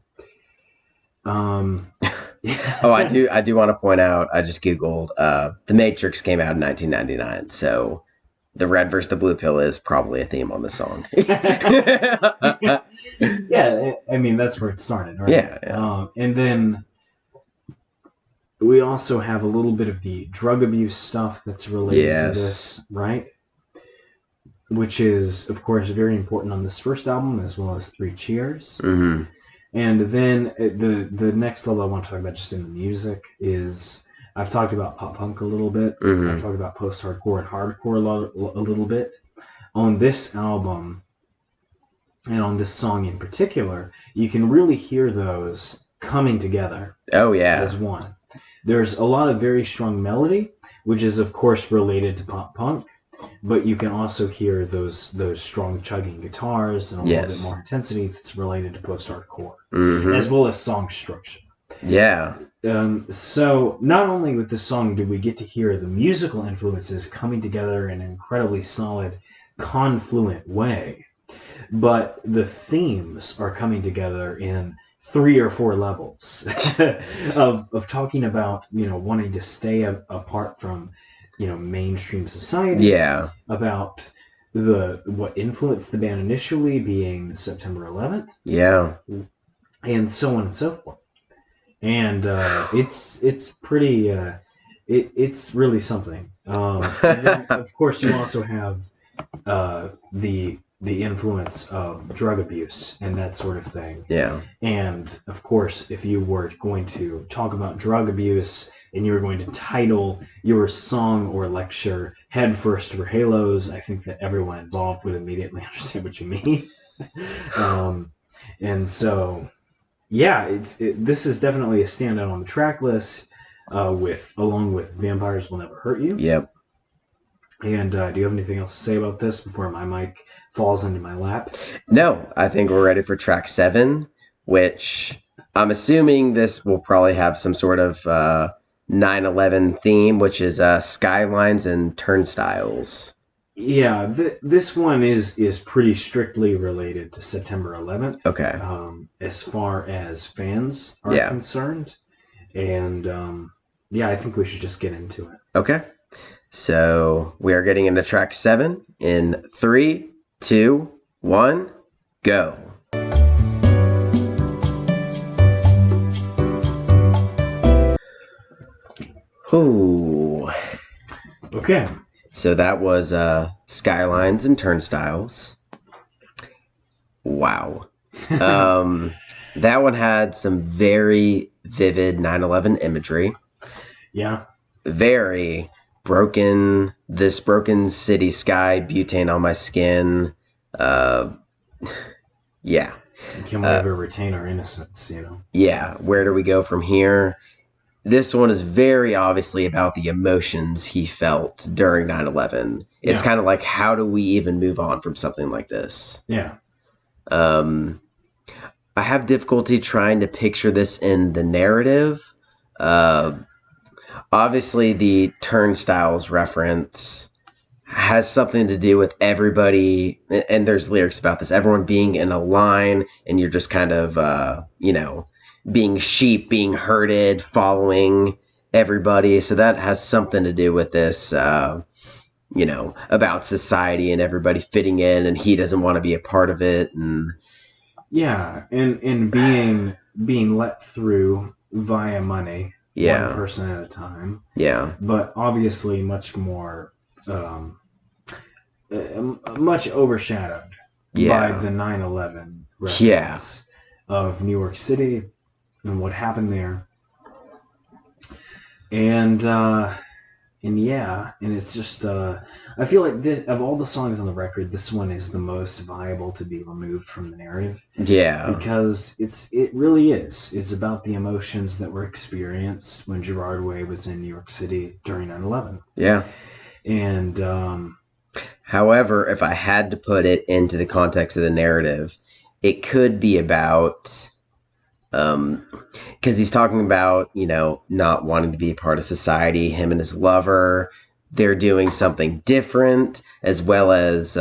B: I do want to point out, I just Googled, The Matrix came out in 1999, so the red versus the blue pill is probably a theme on the song.
A: Yeah, I mean, that's where it started, right?
B: Yeah.
A: And then we also have a little bit of the drug abuse stuff that's related to this, right? Which is, of course, very important on this first album, as well as 3 Cheers.
B: Mm-hmm.
A: And then the next level I want to talk about just in the music is, I've talked about pop punk a little bit.
B: Mm-hmm.
A: I've talked about post-hardcore and hardcore a little bit. On this album, and on this song in particular, you can really hear those coming together as one. There's a lot of very strong melody, which is, of course, related to pop punk. But you can also hear those strong chugging guitars and a little bit more intensity that's related to post-hardcore, as well as song structure.
B: Yeah.
A: So not only with this song do we get to hear the musical influences coming together in an incredibly solid, confluent way, but the themes are coming together in 3 or 4 levels of talking about, wanting to stay apart from, mainstream society.
B: Yeah.
A: About what influenced the band initially being September 11th.
B: Yeah.
A: And so on and so forth. And it's pretty it's really something. And then, of course, you also have the influence of drug abuse and that sort of thing.
B: Yeah.
A: And of course, if you were going to talk about drug abuse and you were going to title your song or lecture Headfirst for Halos, I think that everyone involved would immediately understand what you mean. And so, yeah, this is definitely a standout on the track list. along with Vampires Will Never Hurt You.
B: Yep.
A: And do you have anything else to say about this before my mic falls into my lap?
B: No, I think we're ready for track 7, which I'm assuming this will probably have some sort of 9/11 theme, which is Skylines and Turnstiles.
A: Yeah, this one is pretty strictly related to September 11th.
B: Okay.
A: As far as fans are concerned. And yeah, I think we should just get into it.
B: Okay. So we are getting into track 7 in 3, 2, 1, go. Ooh.
A: Okay.
B: So that was Skylines and Turnstiles. Wow. That one had some very vivid 9/11 imagery.
A: Yeah.
B: Very broken city sky, butane on my skin. Yeah.
A: Can we ever retain our innocence, you know?
B: Yeah. Where do we go from here? This one is very obviously about the emotions he felt during 9/11. It's kind of like, how do we even move on from something like this?
A: Yeah.
B: I have difficulty trying to picture this in the narrative. Obviously, the Turnstiles reference has something to do with everybody, and there's lyrics about this, everyone being in a line, and you're just kind of, being sheep, being herded, following everybody. So that has something to do with this, about society and everybody fitting in, and he doesn't want to be a part of it. And
A: yeah, and being let through via money, one person at a time.
B: Yeah.
A: But obviously much more, much overshadowed by the 9/11 reference of New York City and what happened there. And it's just I feel like this, of all the songs on the record, this one is the most viable to be removed from the narrative.
B: Yeah.
A: Because it really is. It's about the emotions that were experienced when Gerard Way was in New York City during 9/11.
B: Yeah.
A: And
B: however, if I had to put it into the context of the narrative, it could be about because he's talking about, not wanting to be a part of society. Him and his lover, they're doing something different, as well as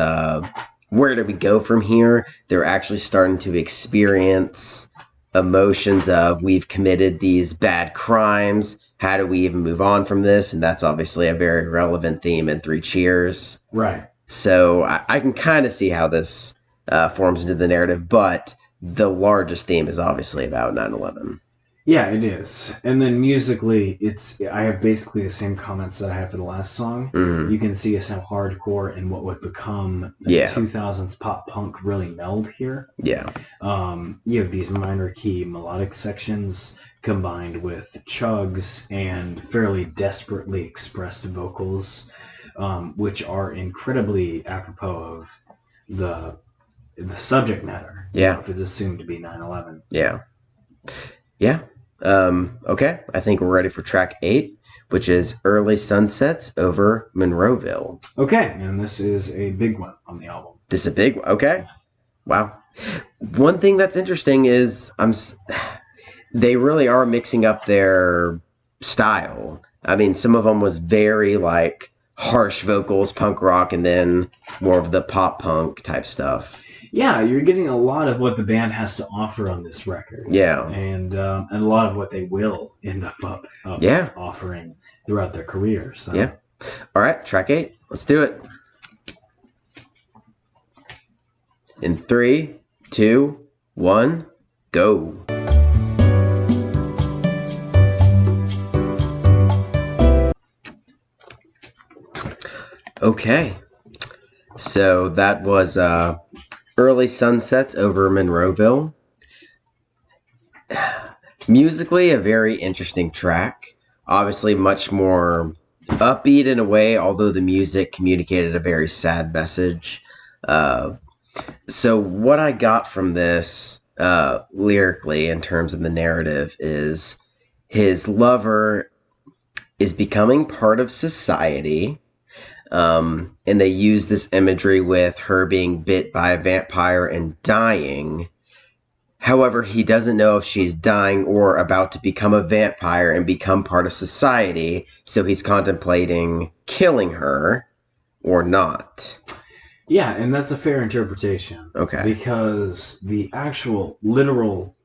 B: where do we go from here? They're actually starting to experience emotions of, we've committed these bad crimes. How do we even move on from this? And that's obviously a very relevant theme in Three Cheers.
A: Right.
B: So I can kind of see how this forms into the narrative, but the largest theme is obviously about 9/11.
A: Yeah, it is. And then musically, I have basically the same comments that I have for the last song.
B: Mm-hmm.
A: You can see how hardcore and what would become the 2000s pop punk really meld here.
B: Yeah.
A: You have these minor key melodic sections combined with chugs and fairly desperately expressed vocals, which are incredibly apropos of the subject matter.
B: Yeah.
A: If it's assumed to be 9/11.
B: Yeah. Yeah. Okay. I think we're ready for track 8, which is Early Sunsets over Monroeville.
A: Okay. And this is a big one on the album.
B: This is a big one. Okay. Wow. One thing that's interesting is they really are mixing up their style. I mean, some of them was very harsh vocals, punk rock, and then more of the pop punk type stuff.
A: Yeah, you're getting a lot of what the band has to offer on this record.
B: Yeah.
A: And a lot of what they will end up offering throughout their career. So.
B: Yeah. All right, track 8. Let's do it. In 3, 2, 1, go. Okay. So that was Early Sunsets over Monroeville. Musically, a very interesting track. Obviously, much more upbeat in a way, although the music communicated a very sad message. So what I got from this lyrically in terms of the narrative is his lover is becoming part of society. And they use this imagery with her being bit by a vampire and dying. However, he doesn't know if she's dying or about to become a vampire and become part of society, so he's contemplating killing her or not.
A: Yeah, and that's a fair interpretation.
B: Okay.
A: Because the actual literal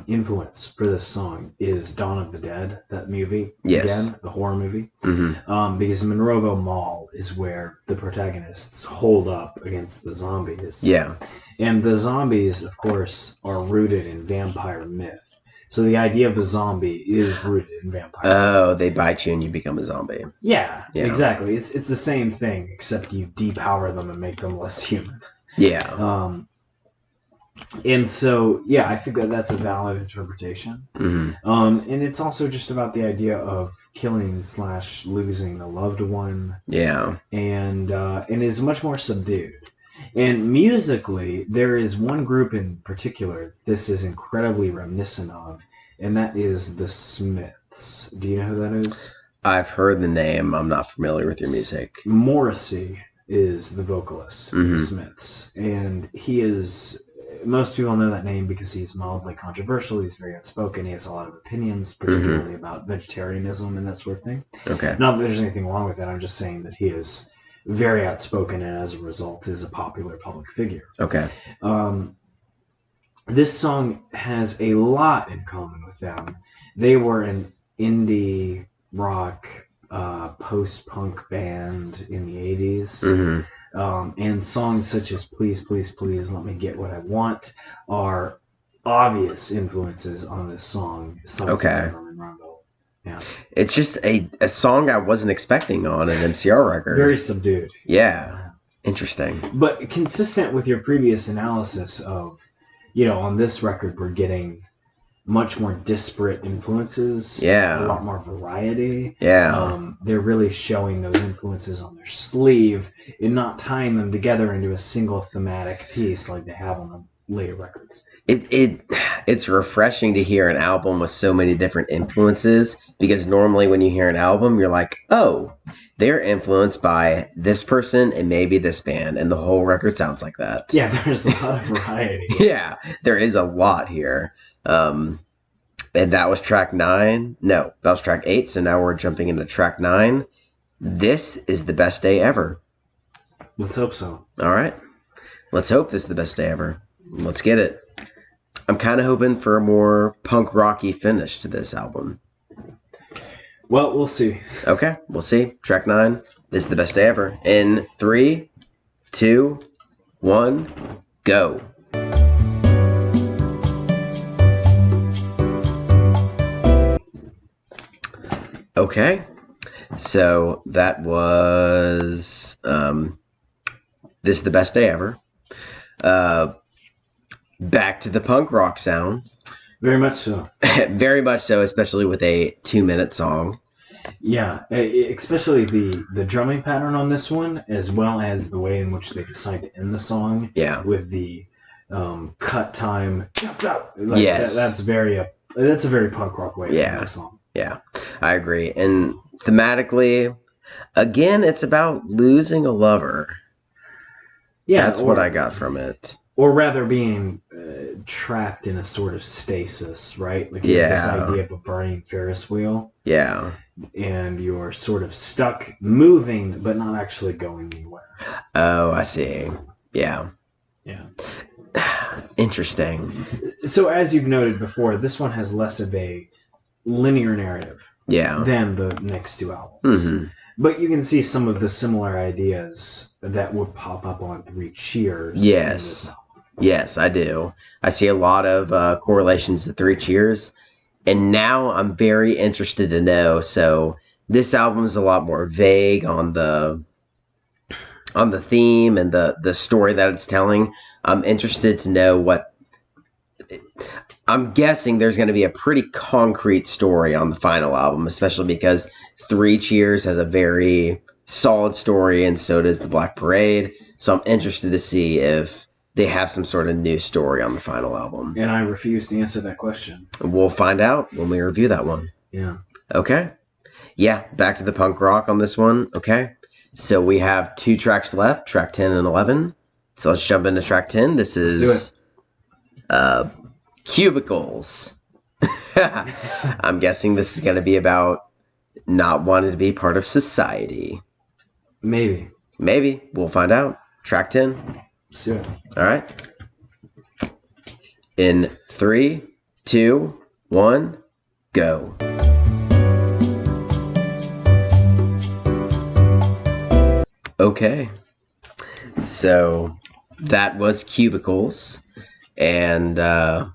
A: influence for this song is Dawn of the Dead, that movie.
B: Yes.
A: Again, the horror movie.
B: Mm-hmm.
A: Because Monroeville Mall is where the protagonists hold up against the zombies.
B: Yeah.
A: And the zombies, of course, are rooted in vampire myth. So the idea of a zombie is rooted in vampire.
B: Oh, they bite you and you become a zombie.
A: Yeah, exactly. It's the same thing, except you depower them and make them less human.
B: Yeah.
A: And so, yeah, I think that that's a valid interpretation.
B: Mm-hmm.
A: And it's also just about the idea of killing / losing a loved one.
B: Yeah.
A: And is much more subdued. And musically, there is one group in particular this is incredibly reminiscent of, and that is the Smiths. Do you know who that is?
B: I've heard the name. I'm not familiar with your music.
A: Morrissey is the vocalist of the Smiths. And he is... Most people know that name because he's mildly controversial. He's very outspoken. He has a lot of opinions, particularly about vegetarianism and that sort of thing.
B: Okay.
A: Not that there's anything wrong with that. I'm just saying that he is very outspoken and as a result is a popular public figure.
B: Okay.
A: This song has a lot in common with them. They were an indie rock post-punk band in the 80s. And songs such as Please, Please, Please, Let Me Get What I Want are obvious influences on this song.
B: Okay.
A: From Monroeville. Yeah.
B: It's just a song I wasn't expecting on an MCR record.
A: Very subdued.
B: Yeah. Interesting.
A: But consistent with your previous analysis of, on this record we're getting much more disparate influences.
B: Yeah.
A: A lot more variety.
B: Yeah.
A: They're really showing those influences on their sleeve and not tying them together into a single thematic piece like they have on the later records.
B: It's refreshing to hear an album with so many different influences, because normally when you hear an album, you're like, oh, they're influenced by this person and maybe this band, and the whole record sounds like that.
A: Yeah, there's a lot of variety.
B: Yeah, there is a lot here. And that was track 9. No, that was track 8. So now we're jumping into track 9. This is the best day ever.
A: Let's hope so.
B: All right. Let's hope this is the best day ever. Let's get it. I'm kind of hoping for a more punk rocky finish to this album.
A: Well, we'll see.
B: Okay, we'll see. Track 9. This is the best day ever. In 3, 2, 1, go. Okay, so that was This is the Best Day Ever. Back to the punk rock sound.
A: Very much so.
B: Very much so, especially with a 2-minute song.
A: Yeah, especially the drumming pattern on this one, as well as the way in which they decide to end the song.
B: Yeah.
A: With the cut time. Like,
B: yes.
A: That's a very punk rock way to end the song.
B: Yeah, I agree. And thematically, again, it's about losing a lover. Yeah, that's what I got from it.
A: Or rather being trapped in a sort of stasis, right? Like you have this idea of a burning Ferris wheel.
B: Yeah.
A: And you're sort of stuck moving, but not actually going anywhere.
B: Oh, I see. Yeah.
A: Yeah.
B: Interesting.
A: So as you've noted before, this one has less of a linear narrative than the next 2 albums.
B: Mm-hmm.
A: But you can see some of the similar ideas that would pop up on 3 Cheers.
B: Yes. Yes, I do. I see a lot of correlations to 3 Cheers. And now I'm very interested to know. So this album is a lot more vague on the theme and the story that it's telling. I'm interested to know what... I'm guessing there's going to be a pretty concrete story on the final album, especially because 3 Cheers has a very solid story, and so does The Black Parade. So I'm interested to see if they have some sort of new story on the final album.
A: And I refuse to answer that question.
B: We'll find out when we review that one.
A: Yeah.
B: Okay. Yeah, back to the punk rock on this one. Okay. So we have 2 tracks left, track 10 and 11. So let's jump into track 10. This is Cubicles. I'm guessing this is going to be about not wanting to be part of society.
A: Maybe.
B: We'll find out. Track 10.
A: Sure.
B: All right. In 3, 2, 1, go. Okay. So that was Cubicles. And I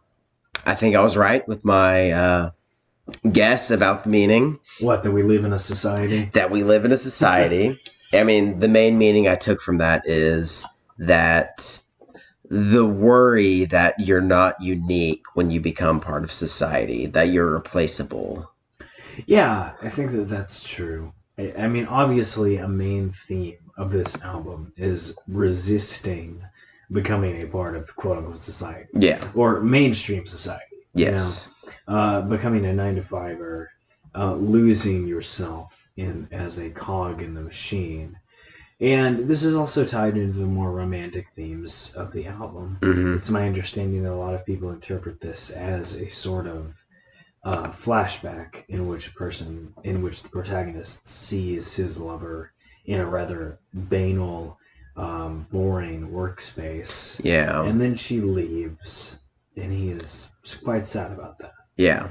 B: think I was right with my guess about the meaning.
A: What, that we live in a society?
B: That we live in a society. I mean, the main meaning I took from that is that the worry that you're not unique when you become part of society, that you're replaceable.
A: Yeah, I think that that's true. I mean, obviously, a main theme of this album is resisting becoming a part of quote-unquote society.
B: Yeah.
A: Or mainstream society.
B: Yes.
A: Becoming a 9-to-5er, losing yourself as a cog in the machine. And this is also tied into the more romantic themes of the album.
B: Mm-hmm.
A: It's my understanding that a lot of people interpret this as a sort of flashback in which the protagonist sees his lover in a rather banal, boring workspace.
B: Yeah.
A: And then she leaves, and he is quite sad about that.
B: Yeah.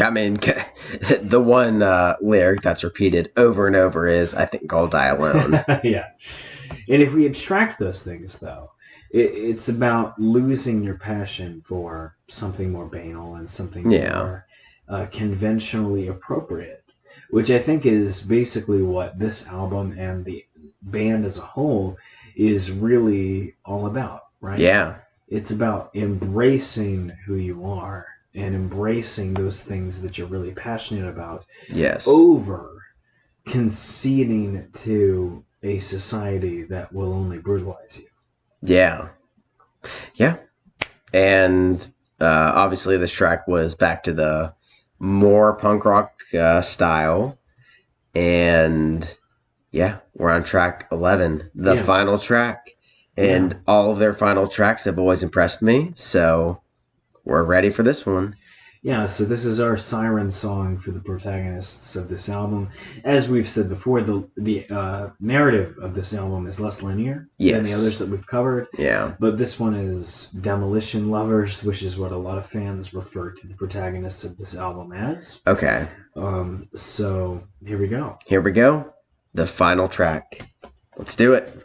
B: I mean, the one lyric that's repeated over and over is, "I think I'll die alone."
A: Yeah. And if we abstract those things, though, it's about losing your passion for something more banal and something more conventionally appropriate, which I think is basically what this album and the band as a whole is really all about, right?
B: Yeah.
A: It's about embracing who you are and embracing those things that you're really passionate about.
B: Yes.
A: Over conceding to a society that will only brutalize you.
B: Yeah. Yeah. And obviously this track was back to the more punk rock style. And yeah, we're on track 11, the final track. And all of their final tracks have always impressed me. So we're ready for this one.
A: Yeah, so this is our siren song for the protagonists of this album. As we've said before, the narrative of this album is less linear than the others that we've covered.
B: Yeah.
A: But this one is Demolition Lovers, which is what a lot of fans refer to the protagonists of this album as.
B: Okay.
A: So here we go.
B: Here we go. The final track. Let's do it.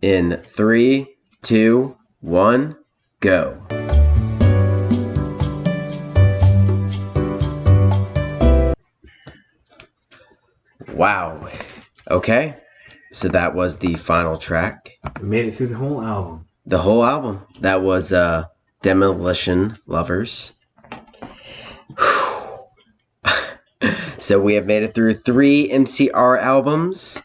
B: In 3, 2, 1, go. Wow. Okay. So that was the final track.
A: We made it through the whole album.
B: The whole album. That was Demolition Lovers. So we have made it through 3 MCR albums.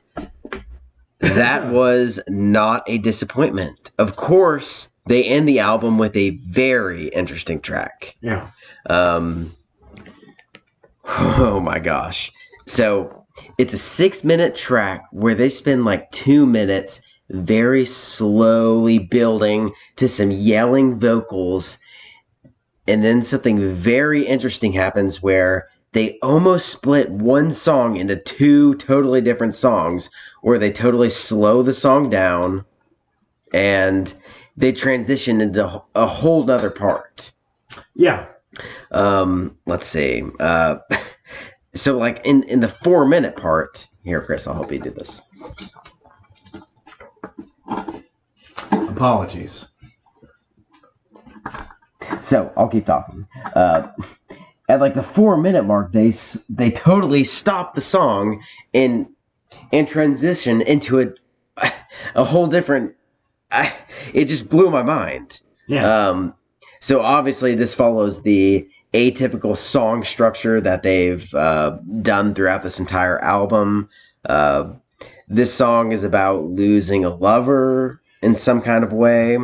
B: That was not a disappointment. Of course, they end the album with a very interesting track.
A: Yeah.
B: Oh my gosh. So it's a 6-minute track where they spend like 2 minutes very slowly building to some yelling vocals. And then something very interesting happens where they almost split one song into 2 totally different songs, where they totally slow the song down and they transition into a whole nother part.
A: Yeah.
B: Let's see. So like in the 4-minute part, here, Chris, I'll help you do this.
A: Apologies.
B: So I'll keep talking. At like the 4-minute mark, they totally stop the song and transition into a whole different. It just blew my mind.
A: Yeah.
B: So obviously this follows the atypical song structure that they've done throughout this entire album. This song is about losing a lover in some kind of way.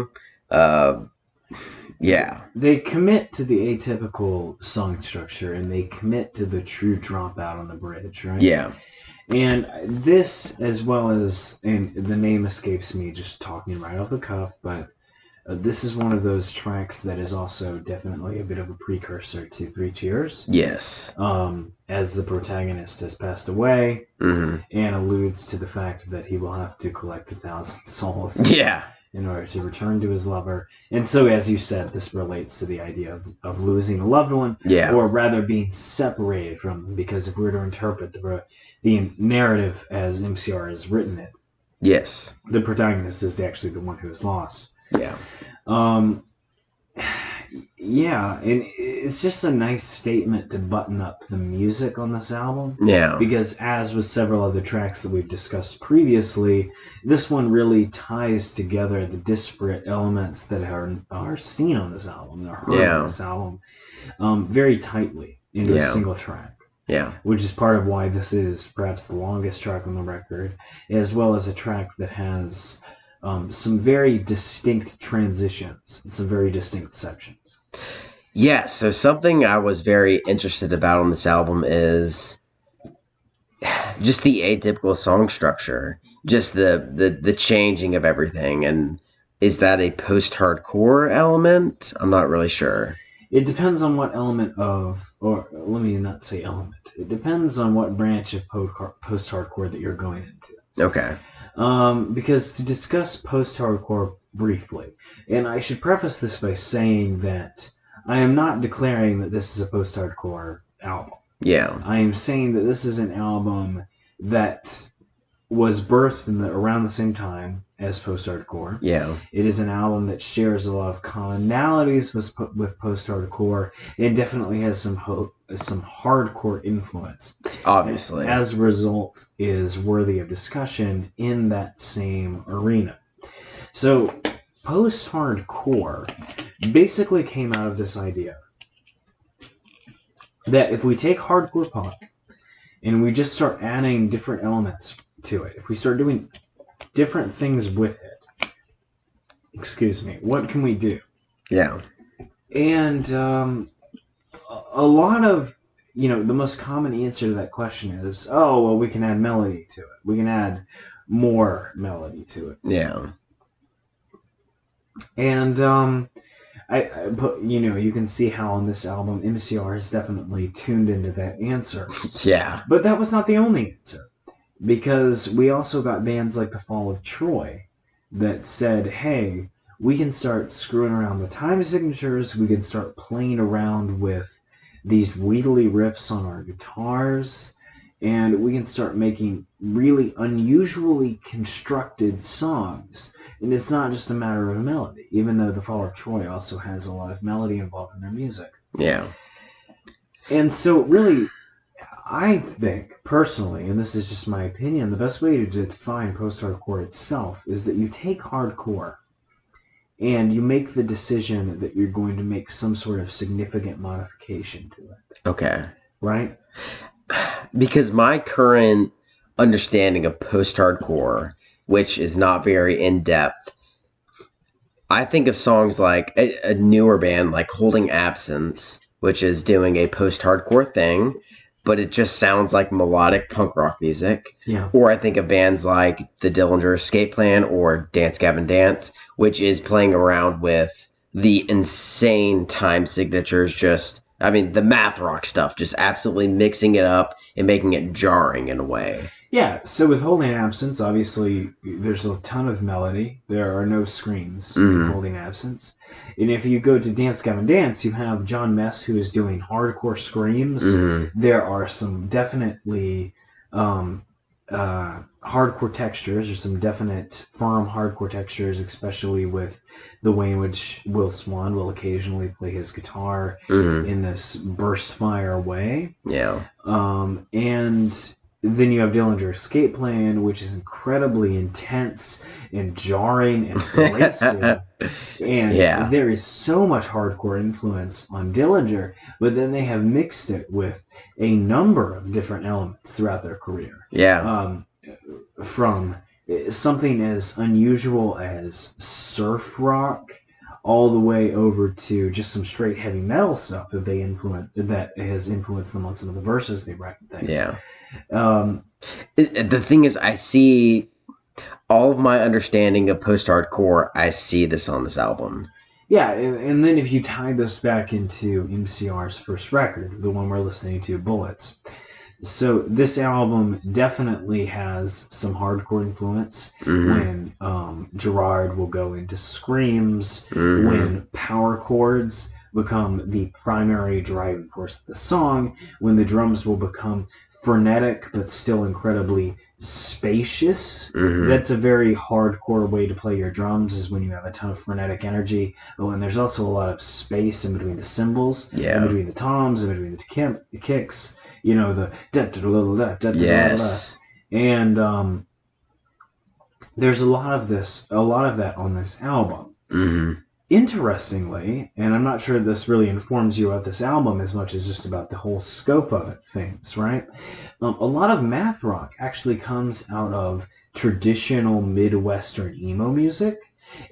B: Yeah.
A: They commit to the atypical song structure, and they commit to the true dropout on the bridge, right?
B: Yeah.
A: And this, as well as, and the name escapes me just talking right off the cuff, but this is one of those tracks that is also definitely a bit of a precursor to Three Cheers.
B: Yes.
A: As the protagonist has passed away,
B: Mm-hmm.
A: and alludes to the fact that he will have to collect 1,000 souls.
B: Yeah.
A: In order to return to his lover. And so, as you said, this relates to the idea of losing a loved one,
B: Yeah.
A: or rather being separated from them, because if we were to interpret the narrative as MCR has written it,
B: yes,
A: the protagonist is actually the one who is lost.
B: Yeah.
A: Yeah, and it's just a nice statement to button up the music on this album.
B: Yeah.
A: Because as with several other tracks that we've discussed previously, this one really ties together the disparate elements that are seen on this album, that are heard on this album, very tightly into a single track.
B: Yeah.
A: Which is part of why this is perhaps the longest track on the record, as well as a track that has some very distinct transitions, some very distinct sections.
B: Yeah, so something I was very interested about on this album is just the atypical song structure, just the changing of everything. And is that a post-hardcore element? I'm not really sure.
A: It depends on what element of, or let me not say element. It depends on what branch of post-hardcore that you're going into.
B: Okay.
A: Because to discuss post-hardcore briefly, and I should preface this by saying that I am not declaring that this is a post-hardcore album.
B: Yeah.
A: I am saying that this is an album that was birthed around the same time as post-hardcore.
B: Yeah.
A: It is an album that shares a lot of commonalities with post-hardcore, and definitely has some hardcore influence.
B: Obviously.
A: And as a result, is worthy of discussion in that same arena. So, post-hardcore basically came out of this idea that if we take hardcore punk and we just start adding different elements to it, if we start doing different things with it, what can we do?
B: Yeah.
A: And a lot of, the most common answer to that question is, oh, well, we can add melody to it. We can add more melody to it.
B: Yeah.
A: And you can see how on this album MCR has definitely tuned into that answer.
B: Yeah.
A: But that was not the only answer, because we also got bands like The Fall of Troy that said, hey, we can start screwing around with time signatures, we can start playing around with these wheedly riffs on our guitars, and we can start making really unusually constructed songs. And it's not just a matter of melody, even though The Fall of Troy also has a lot of melody involved in their music.
B: Yeah.
A: And so really, I think, personally, and this is just my opinion, the best way to define post-hardcore itself is that you take hardcore and you make the decision that you're going to make some sort of significant modification to it.
B: Okay.
A: Right?
B: Because my current understanding of post-hardcore, which is not very in-depth, I think of songs like a newer band like Holding Absence, which is doing a post-hardcore thing, but it just sounds like melodic punk rock music.
A: Yeah.
B: Or I think of bands like the Dillinger Escape Plan or Dance Gavin Dance, which is playing around with the insane time signatures, the math rock stuff, just absolutely mixing it up and making it jarring in a way.
A: Yeah, so with Holding Absence, obviously, there's a ton of melody. There are no screams in Holding Absence. And if you go to Dance Gavin Dance, you have John Mess, who is doing hardcore screams. There are some definitely hardcore textures, or some definite firm hardcore textures, especially with the way in which Will Swan will occasionally play his guitar in this burst fire way.
B: Yeah.
A: And then you have Dillinger Escape Plan, which is incredibly intense and jarring and abrasive. And there is so much hardcore influence on Dillinger, but then they have mixed it with a number of different elements throughout their career.
B: Yeah.
A: From something as unusual as surf rock all the way over to just some straight heavy metal stuff that has influenced them on some of the verses they write and things.
B: Yeah. The thing is, I see all of my understanding of post-hardcore, I see this on this album.
A: Yeah, and then if you tie this back into MCR's first record, the one we're listening to, Bullets. So this album definitely has some hardcore influence when Gerard will go into screams, when power chords become the primary driving force of the song, when the drums will become frenetic but still incredibly spacious. That's a very hardcore way to play your drums, is when you have a ton of frenetic energy. Oh, and there's also a lot of space in between the cymbals, in between the toms, in between the kicks. You know, the
B: yes.
A: And there's a lot of that on this album. Interestingly, and I'm not sure this really informs you about this album as much as just about the whole scope of it, things, right? A lot of math rock actually comes out of traditional Midwestern emo music,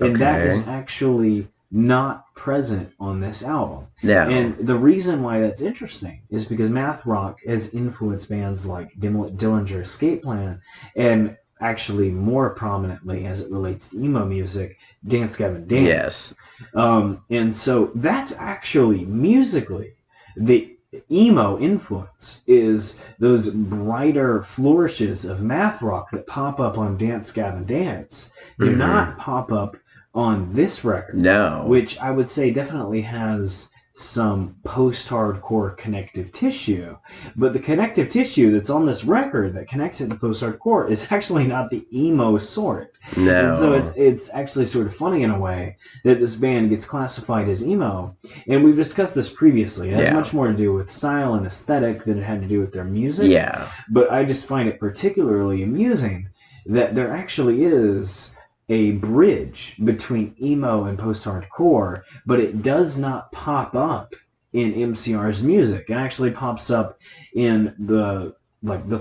A: and that is actually not present on this album.
B: No.
A: And the reason why that's interesting is because math rock has influenced bands like Dillinger Escape Plan, and actually more prominently as it relates to emo music, Dance Gavin Dance.
B: Yes.
A: And so that's actually musically the emo influence is those brighter flourishes of math rock that pop up on Dance Gavin Dance do not pop up on this record.
B: No.
A: Which I would say definitely has some post-hardcore connective tissue. But the connective tissue that's on this record that connects it to post-hardcore is actually not the emo sort.
B: No.
A: And so it's actually sort of funny in a way that this band gets classified as emo. And we've discussed this previously. It has much more to do with style and aesthetic than it had to do with their music.
B: Yeah.
A: But I just find it particularly amusing that there actually is a bridge between emo and post-hardcore, but it does not pop up in MCR's music. It actually pops up in the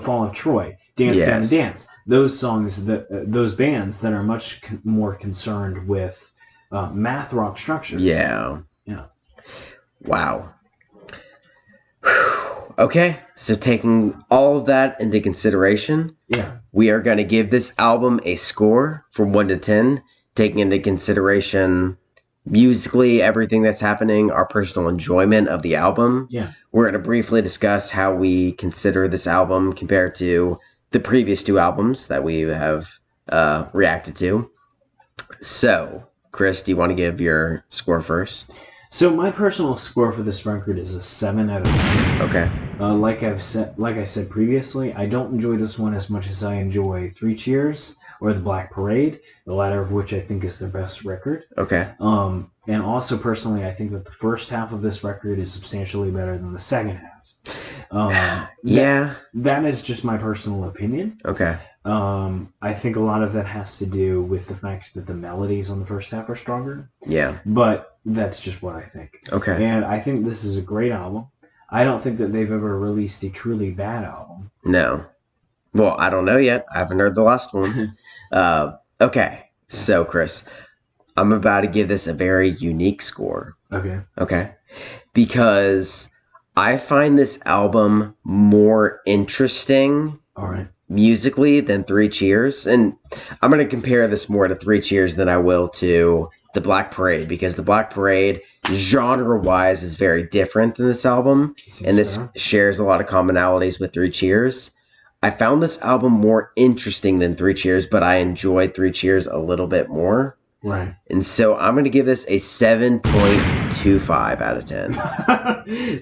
A: Fall of Troy, Dance Gavin Dance. Those songs those bands that are much more concerned with math rock structures.
B: Yeah.
A: Yeah.
B: Wow. Okay, so taking all of that into consideration, we are going to give this album a score from 1 to 10, taking into consideration musically everything that's happening, our personal enjoyment of the album.
A: Yeah.
B: We're going to briefly discuss how we consider this album compared to the previous two albums that we have reacted to. So, Chris, do you want to give your score first?
A: So my personal score for this record is a 7 out of 10.
B: Okay.
A: Like I said previously, I don't enjoy this one as much as I enjoy Three Cheers or The Black Parade, the latter of which I think is their best record.
B: Okay.
A: And also personally, I think that the first half of this record is substantially better than the second half. That is just my personal opinion.
B: Okay.
A: I think a lot of that has to do with the fact that the melodies on the first half are stronger.
B: Yeah.
A: But that's just what I think.
B: Okay.
A: And I think this is a great album. I don't think that they've ever released a truly bad album.
B: No. Well, I don't know yet. I haven't heard the last one. Okay. So, Chris, I'm about to give this a very unique score. Okay. Because I find this album more interesting musically than Three Cheers. And I'm going to compare this more to Three Cheers than I will to The Black Parade, because The Black Parade, genre-wise, is very different than this album. And this shares a lot of commonalities with Three Cheers. I found this album more interesting than Three Cheers, but I enjoyed Three Cheers a little bit more.
A: Right.
B: And so I'm going to give this a 7.25 out of 10.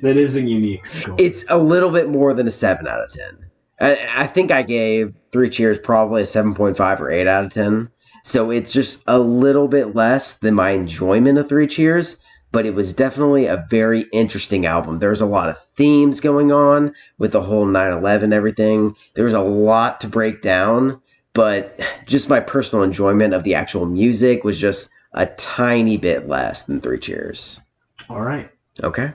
A: That is a unique score.
B: It's a little bit more than a 7 out of 10. I think I gave Three Cheers probably a 7.5 or 8 out of 10. So it's just a little bit less than my enjoyment of Three Cheers, but it was definitely a very interesting album. There's a lot of themes going on with the whole 9/11 everything. There was a lot to break down, but just my personal enjoyment of the actual music was just a tiny bit less than Three Cheers.
A: All right.
B: Okay.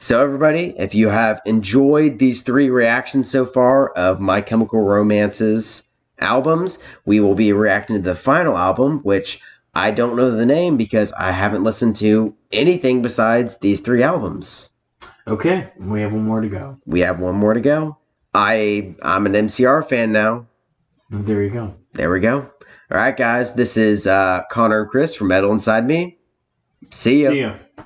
B: So everybody, if you have enjoyed these 3 reactions so far of My Chemical Romance's albums, we will be reacting to the final album, which I don't know the name because I haven't listened to anything besides these 3 albums.
A: Okay, we have one more to go.
B: We have one more to go. I'm an MCR fan now.
A: There you go.
B: There we go. All right, guys. This is Connor and Chris from Metal Inside Me. See ya.
A: See ya.